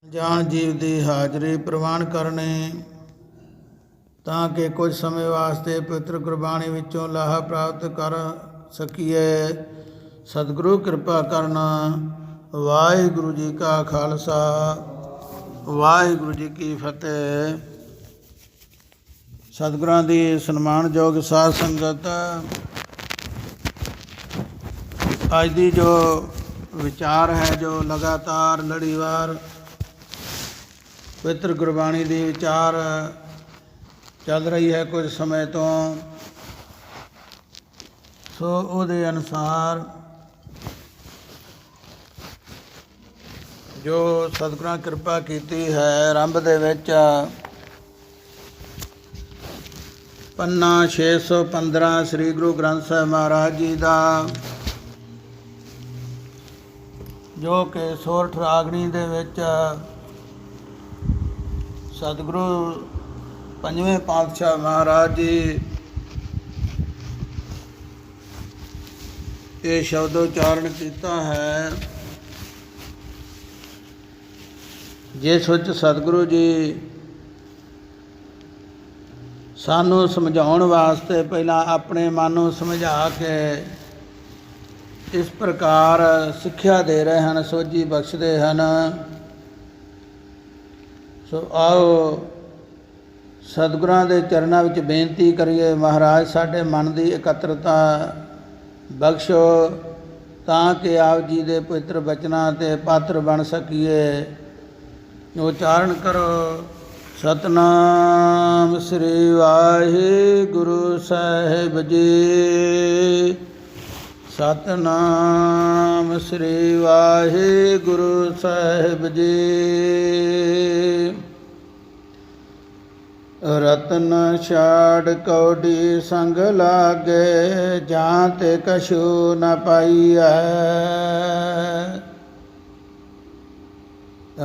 ਜਾਂ ਜੀਵ ਦੀ ਹਾਜ਼ਰੀ ਪ੍ਰਵਾਨ ਕਰਨੀ ਤਾਂ ਕਿ ਕੁਝ ਸਮੇਂ ਵਾਸਤੇ ਪਵਿੱਤਰ ਗੁਰਬਾਣੀ ਵਿੱਚੋਂ ਲਾਹਾ ਪ੍ਰਾਪਤ ਕਰ ਸਕੀਏ। ਸਤਿਗੁਰੂ ਕਿਰਪਾ ਕਰਨਾ। ਵਾਹਿਗੁਰੂ ਜੀ ਕਾ ਖਾਲਸਾ, ਵਾਹਿਗੁਰੂ ਜੀ ਕੀ ਫਤਿਹ। ਸਤਿਗੁਰਾਂ ਦੀ ਸਨਮਾਨਯੋਗ ਸਾਧ ਸੰਗਤ, ਅੱਜ ਦੀ ਜੋ ਵਿਚਾਰ ਹੈ, ਜੋ ਲਗਾਤਾਰ ਲੜੀਵਾਰ ਪਵਿੱਤਰ ਗੁਰਬਾਣੀ ਦੀ ਵਿਚਾਰ ਚੱਲ ਰਹੀ ਹੈ ਕੁਝ ਸਮੇਂ ਤੋਂ, ਸੋ ਉਹਦੇ ਅਨੁਸਾਰ ਜੋ ਸਤਿਗੁਰਾਂ ਕਿਰਪਾ ਕੀਤੀ ਹੈ, ਆਰੰਭ ਦੇ ਵਿੱਚ ਪੰਨਾ 615 ਸ੍ਰੀ ਗੁਰੂ ਗ੍ਰੰਥ ਸਾਹਿਬ ਮਹਾਰਾਜ ਜੀ ਦਾ, ਜੋ ਕਿ ਸੋਰਠ ਰਾਗਣੀ ਦੇ ਵਿੱਚ ਸਤਿਗੁਰੂ ਪੰਜਵੇਂ ਪਾਤਸ਼ਾਹ ਮਹਾਰਾਜ ਜੀ ਇਹ ਸ਼ਬਦ ਉਚਾਰਨ ਕੀਤਾ ਹੈ, ਜਿਸ ਵਿੱਚ ਸਤਿਗੁਰੂ ਜੀ ਸਾਨੂੰ ਸਮਝਾਉਣ ਵਾਸਤੇ ਪਹਿਲਾਂ ਆਪਣੇ ਮਨ ਨੂੰ ਸਮਝਾ ਕੇ ਇਸ ਪ੍ਰਕਾਰ ਸਿੱਖਿਆ ਦੇ ਰਹੇ ਹਨ, ਸੋਝੀ ਬਖਸ਼ਦੇ ਹਨ। ਸੋ ਆਓ ਸਤਿਗੁਰਾਂ ਦੇ ਚਰਨਾਂ ਵਿੱਚ ਬੇਨਤੀ ਕਰੀਏ, ਮਹਾਰਾਜ ਸਾਡੇ ਮਨ ਦੀ ਇਕੱਤਰਤਾ ਬਖਸ਼ੋ ਤਾਂ ਕਿ ਆਪ ਜੀ ਦੇ ਪਵਿੱਤਰ ਬਚਨਾਂ ਤੇ ਪਾਤਰ ਬਣ ਸਕੀਏ। ਉਚਾਰਨ ਕਰੋ। ਸਤਿਨਾਮ ਸ੍ਰੀ ਵਾਹਿਗੁਰੂ ਸਾਹਿਬ ਜੀ। ਸਤਿਨਾਮ ਸ੍ਰੀ ਵਾਹਿਗੁਰੂ ਸਾਹਿਬ ਜੀ। ਰਤਨ ਛਾੜ ਕੌਡੀ ਸੰਗ ਲਾਗੇ, ਜਾਂ ਤੇ ਕਛੂ ਨ ਪਾਈਐ।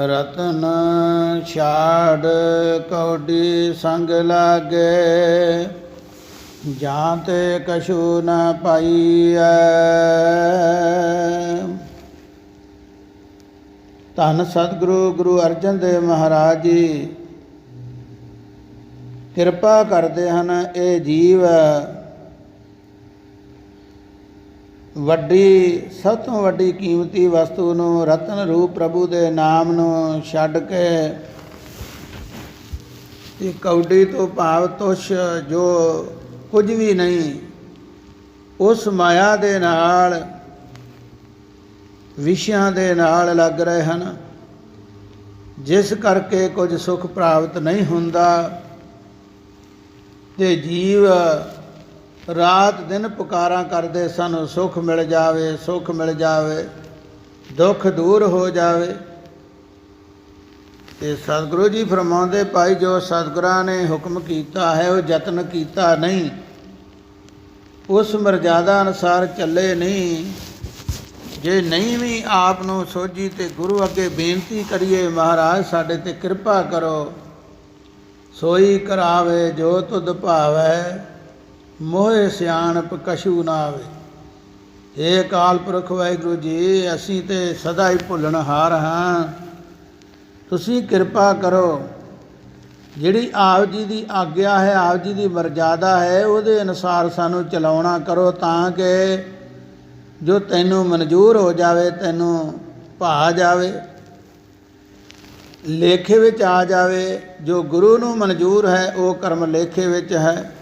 ਰਤਨ ਛਾੜ ਕੌਡੀ ਸੰਗ ਲਾਗੇ, ਜਾਂ ਤੇ ਕਛੂ ਨ ਪਾਈਐ। ਧੰਨ ਸਤਿਗੁਰੂ ਗੁਰੂ ਅਰਜਨ ਦੇਵ ਮਹਾਰਾਜ ਜੀ ਕਿਰਪਾ ਕਰਦੇ ਹਨ। ਇਹ ਜੀਵ ਵੱਡੀ, ਸਭ ਤੋਂ ਵੱਡੀ ਕੀਮਤੀ ਵਸਤੂ ਨੂੰ, ਰਤਨ ਰੂਪ ਪ੍ਰਭੂ ਦੇ ਨਾਮ ਨੂੰ ਛੱਡ ਕੇ ਤੇ ਕੌਡੀ ਤੋਂ ਭਾਵ ਤੁਛ, ਜੋ ਕੁਝ ਵੀ ਨਹੀਂ, ਉਸ ਮਾਇਆ ਦੇ ਨਾਲ, ਵਿਸ਼ਿਆਂ ਦੇ ਨਾਲ ਲੱਗ ਰਹੇ ਹਨ, ਜਿਸ ਕਰਕੇ ਕੁਝ ਸੁੱਖ ਪ੍ਰਾਪਤ ਨਹੀਂ ਹੁੰਦਾ ਤੇ ਜੀਵ ਰਾਤ ਦਿਨ ਪੁਕਾਰਾਂ ਕਰਦੇ, ਸਾਨੂੰ ਸੁੱਖ ਮਿਲ ਜਾਵੇ, ਸੁੱਖ ਮਿਲ ਜਾਵੇ, ਦੁੱਖ ਦੂਰ ਹੋ ਜਾਵੇ। ਤੇ ਸਤਿਗੁਰੂ ਜੀ ਫਰਮਾਉਂਦੇ, ਭਾਈ ਜੋ ਸਤਿਗੁਰਾਂ ਨੇ ਹੁਕਮ ਕੀਤਾ ਹੈ ਉਹ ਯਤਨ ਕੀਤਾ ਨਹੀਂ, ਉਸ ਮਰਜ਼ਾਦਾ ਅਨੁਸਾਰ ਚੱਲੇ ਨਹੀਂ। ਜੇ ਨਹੀਂ ਵੀ ਆਪ ਨੂੰ ਸੋਝੀ ਤੇ ਗੁਰੂ ਅੱਗੇ ਬੇਨਤੀ ਕਰੀਏ, ਮਹਾਰਾਜ ਸਾਡੇ ਤੇ ਕਿਰਪਾ ਕਰੋ, ਸੋਈ ਕਰਾਵੇ ਜੋ ਤੁਧ ਭਾਵੈ, ਮੋਹਿ ਸਿਆਣਪ ਕਛੂ ਨਾ ਆਵੇ। ਏ ਅਕਾਲ ਪੁਰਖ ਵਾਹਿਗੁਰੂ ਜੀ, ਅਸੀਂ ਤੇ ਸਦਾ ਹੀ ਭੁੱਲਣਹਾਰ ਹਾਂ, ਤੁਸੀਂ ਕਿਰਪਾ ਕਰੋ। ਜਿਹੜੀ ਆਪ ਜੀ ਦੀ ਆਗਿਆ ਹੈ, ਆਪ ਜੀ ਦੀ ਮਰਜ਼ਾਦਾ ਹੈ, ਉਹਦੇ ਅਨੁਸਾਰ ਸਾਨੂੰ ਚਲਾਉਣਾ ਕਰੋ, ਤਾਂ ਕਿ ਜੋ ਤੈਨੂੰ ਮਨਜ਼ੂਰ ਹੋ ਜਾਵੇ, ਤੈਨੂੰ ਭਾ ਜਾਵੇ, ਲੇਖੇ ਵਿੱਚ ਆ ਜਾਵੇ। ਜੋ ਗੁਰੂ ਨੂੰ ਮਨਜ਼ੂਰ ਹੈ ਉਹ ਕਰਮ ਲੇਖੇ ਵਿੱਚ ਹੈ,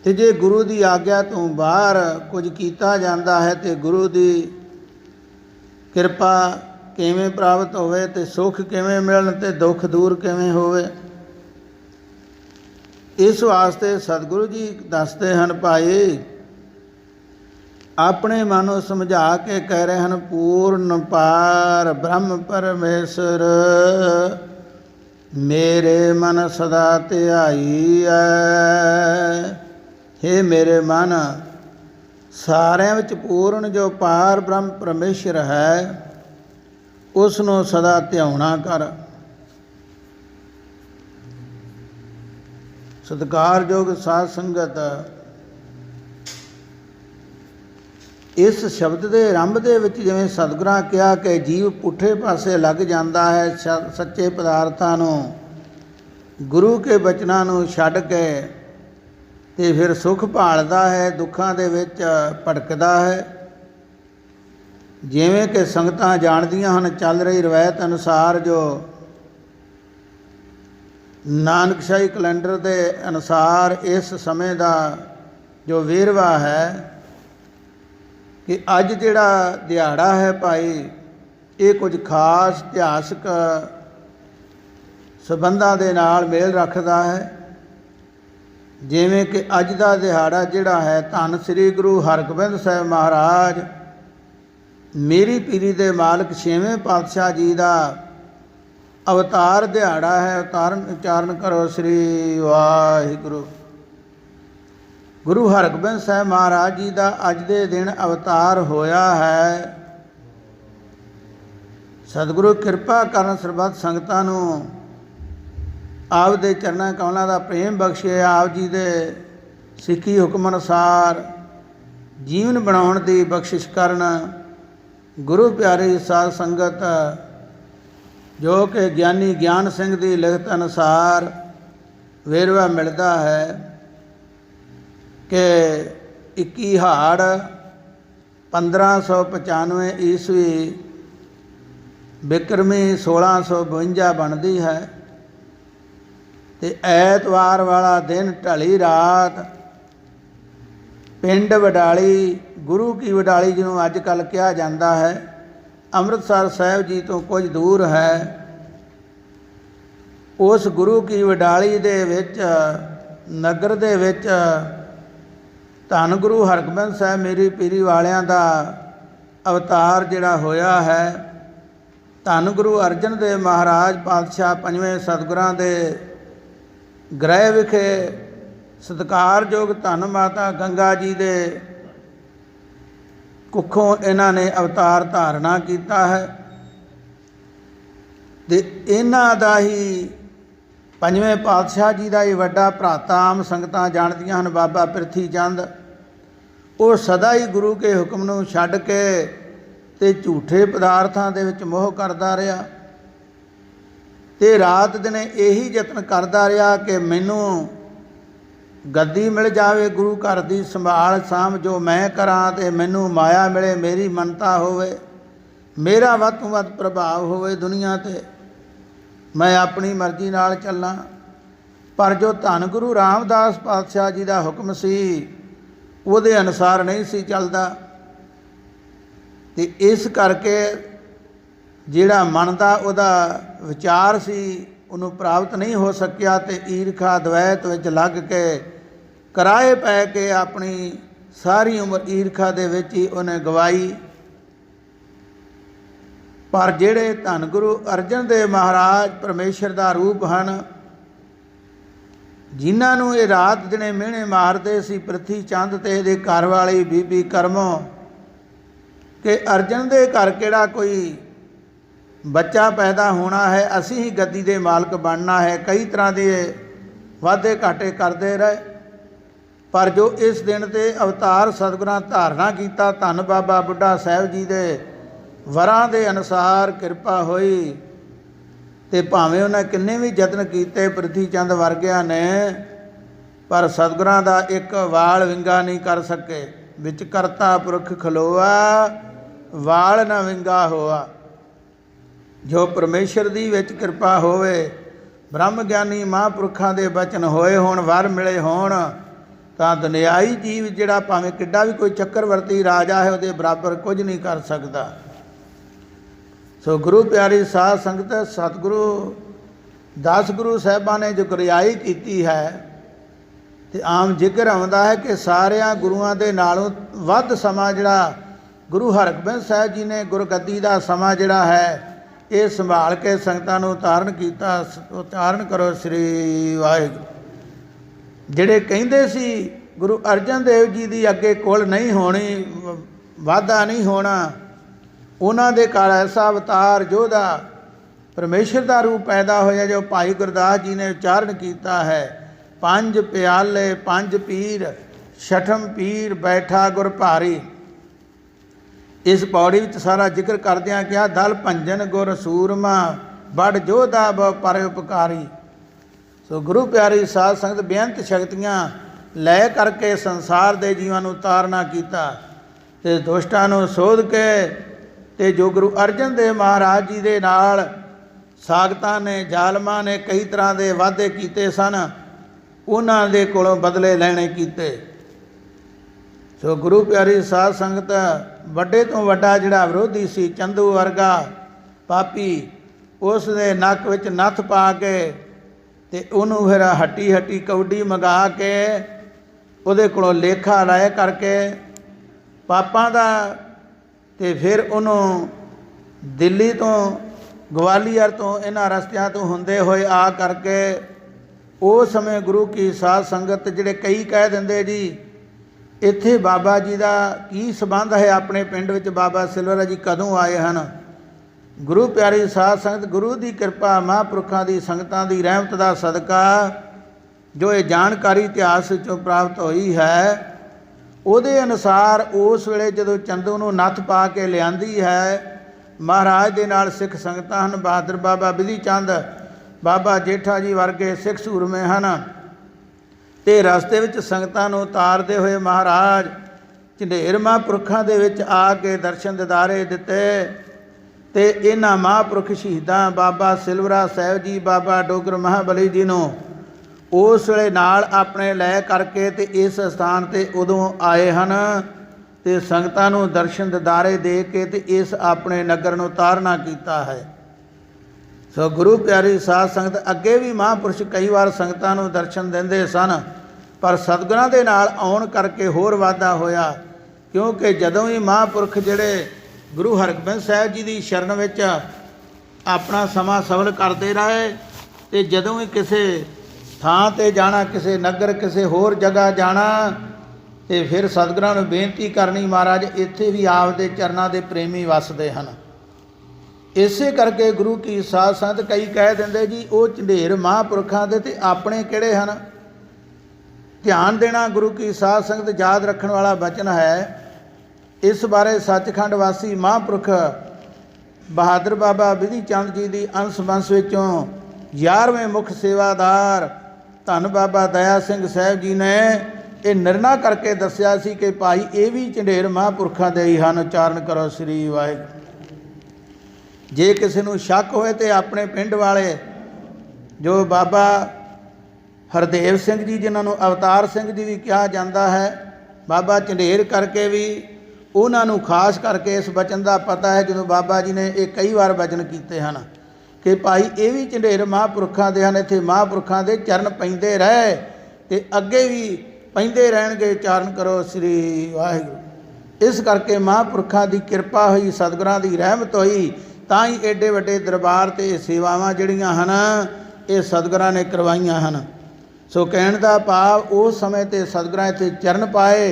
ਅਤੇ ਜੇ ਗੁਰੂ ਦੀ ਆਗਿਆ ਤੋਂ ਬਾਹਰ ਕੁਝ ਕੀਤਾ ਜਾਂਦਾ ਹੈ ਤੇ ਗੁਰੂ ਦੀ ਕਿਰਪਾ ਕਿਵੇਂ ਪ੍ਰਾਪਤ ਹੋਵੇ, ਤੇ ਸੁੱਖ ਕਿਵੇਂ ਮਿਲਣ, ਤੇ ਦੁੱਖ ਦੂਰ ਕਿਵੇਂ ਹੋਵੇ। ਇਸ ਵਾਸਤੇ ਸਤਿਗੁਰੂ ਜੀ ਦੱਸਦੇ ਹਨ, ਭਾਈ ਆਪਣੇ ਮਨ ਨੂੰ ਸਮਝਾ ਕੇ ਕਹਿ ਰਹੇ ਹਨ, ਪੂਰਨ ਪਾਰ ਬ੍ਰਹਮ ਪਰਮੇਸ਼ਰ ਮੇਰੇ ਮਨ ਸਦਾ ਧਿਆਈ ਹੈ। ਹੇ ਮੇਰੇ ਮਨ, ਸਾਰਿਆਂ ਵਿੱਚ ਪੂਰਨ ਜੋ ਪਾਰ ਬ੍ਰਹਮ ਪਰਮੇਸ਼ਰ ਹੈ, ਉਸ ਨੂੰ ਸਦਾ ਧਿਆਉਣਾ ਕਰ। ਸਤਿਕਾਰਯੋਗ ਸਾਧ ਸੰਗਤ, ਇਸ ਸ਼ਬਦ ਦੇ ਆਰੰਭ ਦੇ ਵਿੱਚ ਜਿਵੇਂ ਸਤਿਗੁਰਾਂ ਕਿਹਾ ਕਿ ਜੀਵ ਪੁੱਠੇ ਪਾਸੇ ਲੱਗ ਜਾਂਦਾ ਹੈ, ਸੱਚੇ ਪਦਾਰਥਾਂ ਨੂੰ, ਗੁਰੂ ਕੇ ਬਚਨਾਂ ਨੂੰ ਛੱਡ ਕੇ, ਤੇ ਫਿਰ ਸੁਖ ਭਾਲਦਾ ਹੈ, ਦੁੱਖਾਂ ਦੇ ਵਿੱਚ ਭਟਕਦਾ ਹੈ। ਜਿਵੇਂ ਕਿ ਸੰਗਤਾਂ ਜਾਣਦੀਆਂ ਹਨ, ਚੱਲ ਰਹੀ ਰਵਾਇਤ ਅਨੁਸਾਰ, ਜੋ ਨਾਨਕਸ਼ਾਹੀ ਕੈਲੰਡਰ ਦੇ ਅਨੁਸਾਰ ਇਸ ਸਮੇਂ ਦਾ ਜੋ ਵੇਰਵਾ ਹੈ ਕਿ ਅੱਜ ਜਿਹੜਾ ਦਿਹਾੜਾ ਹੈ ਭਾਈ, ਇਹ ਕੁਝ ਖਾਸ ਇਤਿਹਾਸਕ ਸੰਬੰਧਾਂ ਦੇ ਨਾਲ ਮੇਲ ਰੱਖਦਾ ਹੈ। ਜਿਵੇਂ ਕਿ ਅੱਜ ਦਾ ਦਿਹਾੜਾ ਜਿਹੜਾ ਹੈ, ਧੰਨ ਸ੍ਰੀ ਗੁਰੂ ਹਰਗੋਬਿੰਦ ਸਾਹਿਬ ਮਹਾਰਾਜ ਮੇਰੀ ਪੀਰੀ ਦੇ ਮਾਲਕ 6ਵੇਂ ਪਾਤਸ਼ਾਹ ਜੀ ਦਾ ਅਵਤਾਰ ਦਿਹਾੜਾ ਹੈ। ਉਚਾਰਨ ਕਰੋ ਸ੍ਰੀ ਵਾਹਿਗੁਰੂ। ਗੁਰੂ ਹਰਗੋਬਿੰਦ ਸਾਹਿਬ ਮਹਾਰਾਜ ਜੀ ਦਾ ਅੱਜ ਦੇ ਦਿਨ ਅਵਤਾਰ ਹੋਇਆ ਹੈ। ਸਤਿਗੁਰੂ ਕਿਰਪਾ ਕਰਨ ਸਰਬੱਤ ਸੰਗਤਾਂ ਨੂੰ ਆਪ ਦੇ ਚਰਨਾਂ ਕਮਲਾਂ ਦਾ ਪ੍ਰੇਮ ਬਖਸ਼ੇ। ਆਪ ਜੀ ਦੇ ਸਿੱਖੀ ਹੁਕਮ ਅਨੁਸਾਰ ਜੀਵਨ ਬਣਾਉਣ ਦੀ ਬਖਸ਼ਿਸ਼ ਕਰਨ। ਗੁਰੂ ਪਿਆਰੀ ਸਾਧ ਸੰਗਤ, ਜੋ ਕਿ ਗਿਆਨੀ ਗਿਆਨ ਸਿੰਘ ਦੀ ਲਿਖਤ ਅਨੁਸਾਰ ਵੇਰਵਾ ਮਿਲਦਾ ਹੈ ਕਿ 21 ਹਾੜ 1595 ਈਸਵੀ ਬਿਕਰਮੀ 1652 ਬਣਦੀ ਹੈ, ਤੇ ਐਤਵਾਰ ਵਾਲਾ ਦਿਨ ਢਲੀ ਰਾਤ ਪਿੰਡ ਵਡਾਲੀ, ਗੁਰੂ ਕੀ ਵਡਾਲੀ ਜਿਹਨੂੰ ਅੱਜ ਕੱਲ੍ਹ ਕਿਹਾ ਜਾਂਦਾ ਹੈ, ਅੰਮ੍ਰਿਤਸਰ ਸਾਹਿਬ ਜੀ ਤੋਂ ਕੁਝ ਦੂਰ ਹੈ, ਉਸ ਗੁਰੂ ਕੀ ਵਡਾਲੀ ਦੇ ਵਿੱਚ ਨਗਰ ਦੇ ਵਿੱਚ ਧੰਨ ਗੁਰੂ ਹਰਗੋਬਿੰਦ ਸਾਹਿਬ ਮੇਰੀ ਪੀਰੀ ਵਾਲਿਆਂ ਦਾ ਅਵਤਾਰ ਜਿਹੜਾ ਹੋਇਆ ਹੈ। ਧੰਨ ਗੁਰੂ ਅਰਜਨ ਦੇਵ ਮਹਾਰਾਜ ਪਾਤਸ਼ਾਹ ਪੰਜਵੇਂ ਸਤਿਗੁਰਾਂ ਦੇ ਗ੍ਰਹਿ ਵਿਖੇ ਸਤਿਕਾਰਯੋਗ ਧੰਨ ਮਾਤਾ ਗੰਗਾ ਜੀ ਦੇ ਕੁੱਖੋਂ ਇਹਨਾਂ ਨੇ ਅਵਤਾਰ ਧਾਰਨਾ ਕੀਤਾ ਹੈ। ਅਤੇ ਇਹਨਾਂ ਦਾ ਹੀ ਪੰਜਵੇਂ ਪਾਤਸ਼ਾਹ ਜੀ ਦਾ ਹੀ ਵੱਡਾ ਭਰਾਤਾ, ਆਮ ਸੰਗਤਾਂ ਜਾਣਦੀਆਂ ਹਨ, ਬਾਬਾ ਪ੍ਰਿਥੀ ਚੰਦ, ਉਹ ਸਦਾ ਹੀ ਗੁਰੂ ਕੇ ਹੁਕਮ ਨੂੰ ਛੱਡ ਕੇ ਅਤੇ ਝੂਠੇ ਪਦਾਰਥਾਂ ਦੇ ਵਿੱਚ ਮੋਹ ਕਰਦਾ ਰਿਹਾ, ਅਤੇ ਰਾਤ ਦਿਨੇ ਇਹੀ ਯਤਨ ਕਰਦਾ ਰਿਹਾ ਕਿ ਮੈਨੂੰ ਗੱਦੀ ਮਿਲ ਜਾਵੇ, ਗੁਰੂ ਘਰ ਦੀ ਸੰਭਾਲ ਸਾਂਭ ਜੋ ਮੈਂ ਕਰਾਂ, ਅਤੇ ਮੈਨੂੰ ਮਾਇਆ ਮਿਲੇ, ਮੇਰੀ ਮੰਨਤਾ ਹੋਵੇ, ਮੇਰਾ ਵੱਧ ਤੋਂ ਵੱਧ ਪ੍ਰਭਾਵ ਹੋਵੇ ਦੁਨੀਆ 'ਤੇ, ਮੈਂ ਆਪਣੀ ਮਰਜ਼ੀ ਨਾਲ ਚੱਲਾਂ। ਪਰ ਜੋ ਧੰਨ ਗੁਰੂ ਰਾਮਦਾਸ ਪਾਤਸ਼ਾਹ ਜੀ ਦਾ ਹੁਕਮ ਸੀ, ਉਹਦੇ ਅਨੁਸਾਰ ਨਹੀਂ ਸੀ ਚੱਲਦਾ, ਅਤੇ ਇਸ ਕਰਕੇ ਜਿਹੜਾ ਮਨ ਦਾ ਉਹਦਾ ਵਿਚਾਰ ਸੀ ਉਹਨੂੰ ਪ੍ਰਾਪਤ ਨਹੀਂ ਹੋ ਸਕਿਆ, ਅਤੇ ਈਰਖਾ ਦਵੈਤ ਵਿੱਚ ਲੱਗ ਕੇ ਕਿਰਾਏ ਪੈ ਕੇ ਆਪਣੀ ਸਾਰੀ ਉਮਰ ਈਰਖਾ ਦੇ ਵਿੱਚ ਹੀ ਉਹਨੇ ਗਵਾਈ। ਪਰ ਜਿਹੜੇ ਧੰਨ ਗੁਰੂ ਅਰਜਨ ਦੇਵ ਮਹਾਰਾਜ ਪਰਮੇਸ਼ਰ ਦਾ ਰੂਪ ਹਨ, ਜਿਨ੍ਹਾਂ ਨੂੰ ਇਹ ਰਾਤ ਦਿਨੇ ਮਿਹਣੇ ਮਾਰਦੇ ਸੀ ਪ੍ਰਿਥੀ ਚੰਦ ਅਤੇ ਇਹਦੇ ਘਰ ਵਾਲੀ ਬੀਬੀ ਕਰਮੋਂ, ਕਿ ਅਰਜਨ ਦੇ ਘਰ ਕਿਹੜਾ ਕੋਈ ਬੱਚਾ ਪੈਦਾ ਹੋਣਾ ਹੈ, ਅਸੀਂ ਹੀ ਗੱਦੀ ਦੇ ਮਾਲਕ ਬਣਨਾ ਹੈ, ਕਈ ਤਰ੍ਹਾਂ ਦੇ ਵਾਅਦੇ ਘਾਟੇ ਕਰਦੇ ਰਹੇ। ਪਰ ਜੋ ਇਸ ਦਿਨ 'ਤੇ ਅਵਤਾਰ ਸਤਿਗੁਰਾਂ ਧਾਰਨਾ ਕੀਤਾ, ਧੰਨ ਬਾਬਾ ਬੁੱਢਾ ਸਾਹਿਬ ਜੀ ਦੇ ਵਰਾਂ ਦੇ ਅਨੁਸਾਰ ਕਿਰਪਾ ਹੋਈ, ਅਤੇ ਭਾਵੇਂ ਉਹਨਾਂ ਕਿੰਨੇ ਵੀ ਯਤਨ ਕੀਤੇ ਪ੍ਰਿਥੀ ਚੰਦ ਵਰਗਿਆਂ ਨੇ, ਪਰ ਸਤਿਗੁਰਾਂ ਦਾ ਇੱਕ ਵਾਲ ਵਿੰਗਾ ਨਹੀਂ ਕਰ ਸਕੇ। ਵਿੱਚ ਕਰਤਾ ਪੁਰਖ ਖਲੋਆ, ਵਾਲ ਨਾ ਵਿੰਗਾ ਹੋਆ। ਜੋ ਪਰਮੇਸ਼ਰ ਦੀ ਵਿੱਚ ਕਿਰਪਾ ਹੋਵੇ, ਬ੍ਰਹਮ ਗਿਆਨੀ ਮਹਾਂਪੁਰਖਾਂ ਦੇ ਬਚਨ ਹੋਏ ਹੋਣ, ਵਰ ਮਿਲੇ ਹੋਣ, ਤਾਂ ਦੁਨਿਆਈ ਜੀਵ ਜਿਹੜਾ ਭਾਵੇਂ ਕਿੱਡਾ ਵੀ ਕੋਈ ਚੱਕਰਵਰਤੀ ਰਾਜਾ ਹੈ, ਉਹਦੇ ਬਰਾਬਰ ਕੁਝ ਨਹੀਂ ਕਰ ਸਕਦਾ। ਸੋ ਗੁਰੂ ਪਿਆਰੀ ਸਾਧ ਸੰਗਤ, ਸਤਿਗੁਰੂ 10 ਗੁਰੂ ਸਾਹਿਬਾਂ ਨੇ ਜੋ ਗੁਰਿਆਈ ਕੀਤੀ ਹੈ, ਅਤੇ ਆਮ ਜ਼ਿਕਰ ਆਉਂਦਾ ਹੈ ਕਿ ਸਾਰਿਆਂ ਗੁਰੂਆਂ ਦੇ ਨਾਲੋਂ ਵੱਧ ਸਮਾਂ ਜਿਹੜਾ ਗੁਰੂ ਹਰਗੋਬਿੰਦ ਸਾਹਿਬ ਜੀ ਨੇ ਗੁਰਗੱਦੀ ਦਾ ਸਮਾਂ ਜਿਹੜਾ ਹੈ ਇਹ ਸੰਭਾਲ ਕੇ ਸੰਗਤਾਂ ਨੂੰ ਉਤਾਰਨ ਕੀਤਾ। ਉਚਾਰਨ ਕਰੋ ਸ੍ਰੀ ਵਾਹਿਗੁਰੂ। ਜਿਹੜੇ ਕਹਿੰਦੇ ਸੀ ਗੁਰੂ ਅਰਜਨ ਦੇਵ ਜੀ ਦੀ ਅੱਗੇ ਕੁਲ ਨਹੀਂ ਹੋਣੀ, ਵਾਧਾ ਨਹੀਂ ਹੋਣਾ, ਉਹਨਾਂ ਦੇ ਘਰ ਐਸਾ ਅਵਤਾਰ ਯੋਧਾ ਪਰਮੇਸ਼ਰ ਦਾ ਰੂਪ ਪੈਦਾ ਹੋਇਆ, ਜੋ ਭਾਈ ਗੁਰਦਾਸ ਜੀ ਨੇ ਉਚਾਰਨ ਕੀਤਾ ਹੈ, 5 ਪਿਆਲੇ 5 ਪੀਰ, ਛਠਮ ਪੀਰ ਬੈਠਾ ਗੁਰ ਭਾਰੀ। इस पौड़ी विच सारा जिक्र करदियां किहा, दल भंजन गुर सूरमा बड़ जोधा ब पर उपकारी। सो गुरु प्यारी साध संगत बेअंत शक्तियां लै करके संसार दे जीवां नूं तारना कीता ते दुष्टां नूं सोध के ते जो गुरु अर्जन देव महाराज जी दे नाल सागतां ने जालमां ने कई तरह के वादे कीते सन, उन्हां दे कोलों बदले लैणे कीते। सो गुरु प्यारी साध संगत वड्डे तो वड्डा जिहड़ा विरोधी सी चंदू वर्गा पापी, उस दे नक विच नथ पा के ते उहनूं फिर हट्टी हट्टी कौडी मंगा के उहदे कोलों लेखा लाए करके पापां दा, ते फिर उहनूं दिल्ली तो ग्वालियर तो इन्हां रस्तियां तो हुंदे होए आ करके उस समय गुरु की साध संगत जिहड़े कई कह दिंदे जी इत्थे बाबा जी का की संबंध है, अपने पिंड विच बाबा सिलवरा जी कदों आए हैं। गुरु प्यारी साध संगत गुरु की किरपा महापुरखों की संगतां की रहमत का सदका जो ये जानकारी इतिहास विचों प्राप्त हुई है, उहदे अनुसार उस वेले जदों चंदू नूं नत्थ पा के लियांदी है महाराज दे नाल सिख संगतां हन, बहादुर बाबा बिधि चंद बाबा जेठा जी वर्गे सिख सूरमे हैं, ते रस्ते विच संगतां नूं तारदे होए महाराज झंडेर महापुरखों दे विच आके दर्शन दिदारे दिते। ते इन्हां महापुरख शहीदां बाबा सिलवरा साहिब जी बाबा डोगर महाबली जी नूं उस वेले नाल अपने लै करके ते इस स्थान ते उदों आए हैं ते संगतां नूं दर्शन दिदारे दे के ते इस अपने नगर नूं तारना कीता है। सो गुरु प्यारी साध संगत अगे भी महापुरुष कई बार संगतां नूं दर्शन दिंदे सन, पर सतगुरां दे नाल आउण करके होर वाधा होया, क्योंकि जदों ही महापुरख जिहड़े गुरु हरगोबिंद साहिब जी की शरण विच अपना समा सफल करते रहे, ते जदों ही किसी थां ते जाना, किसी नगर किसी होर जगह जाना, ते फिर सतगुरां नूं बेनती करनी महाराज इत्थे भी आपदे चरनां दे प्रेमी वसदे हन। इसे करके गुरु की साध संगत कई कह दिंदे जी वो झंडेर महापुरखों दे ते अपने किहड़े हन। ध्यान देना गुरु की साध संगत याद रखण वाला वचन है। इस बारे सचखंड वासी महापुरख बहादुर बाबा बिधि चंद जी की अंश वंश विचों 11वें मुख सेवादार धन बाबा दया सिंह साहिब जी ने ये निर्णय करके दस्या सी कि भाई ये भी झंडेर महापुरखों दे ही हन। उचारण करो श्री वाहिगुरू। जे किसी नूं शक होए तो अपने पिंड वाले जो बाबा हरदेव सिंह जी जिन्हों नूं अवतार सिंह जी भी कहा जाता है, बाबा झंडेर करके भी उन्होंने खास करके इस वचन का पता है, जो बाबा जी ने ये कई बार वचन किए हैं कि भाई ये भी झंडेर महापुरखों के हैं, इत्थे महापुरखों के चरण पैंदे रहे ते अगे भी पैंदे रहणगे। उचारण करो श्री वाहिगुरू। इस करके महापुरखों की किरपा हुई, सतगुरां की रहमत हुई, तां ही एडे वड्डे दरबार ते सेवावां जिहड़ियां हन ये सतगुरां ने करवाईयां हन। सो कहण दा भाव उस समय ते सतगुरां इत्थे चरण पाए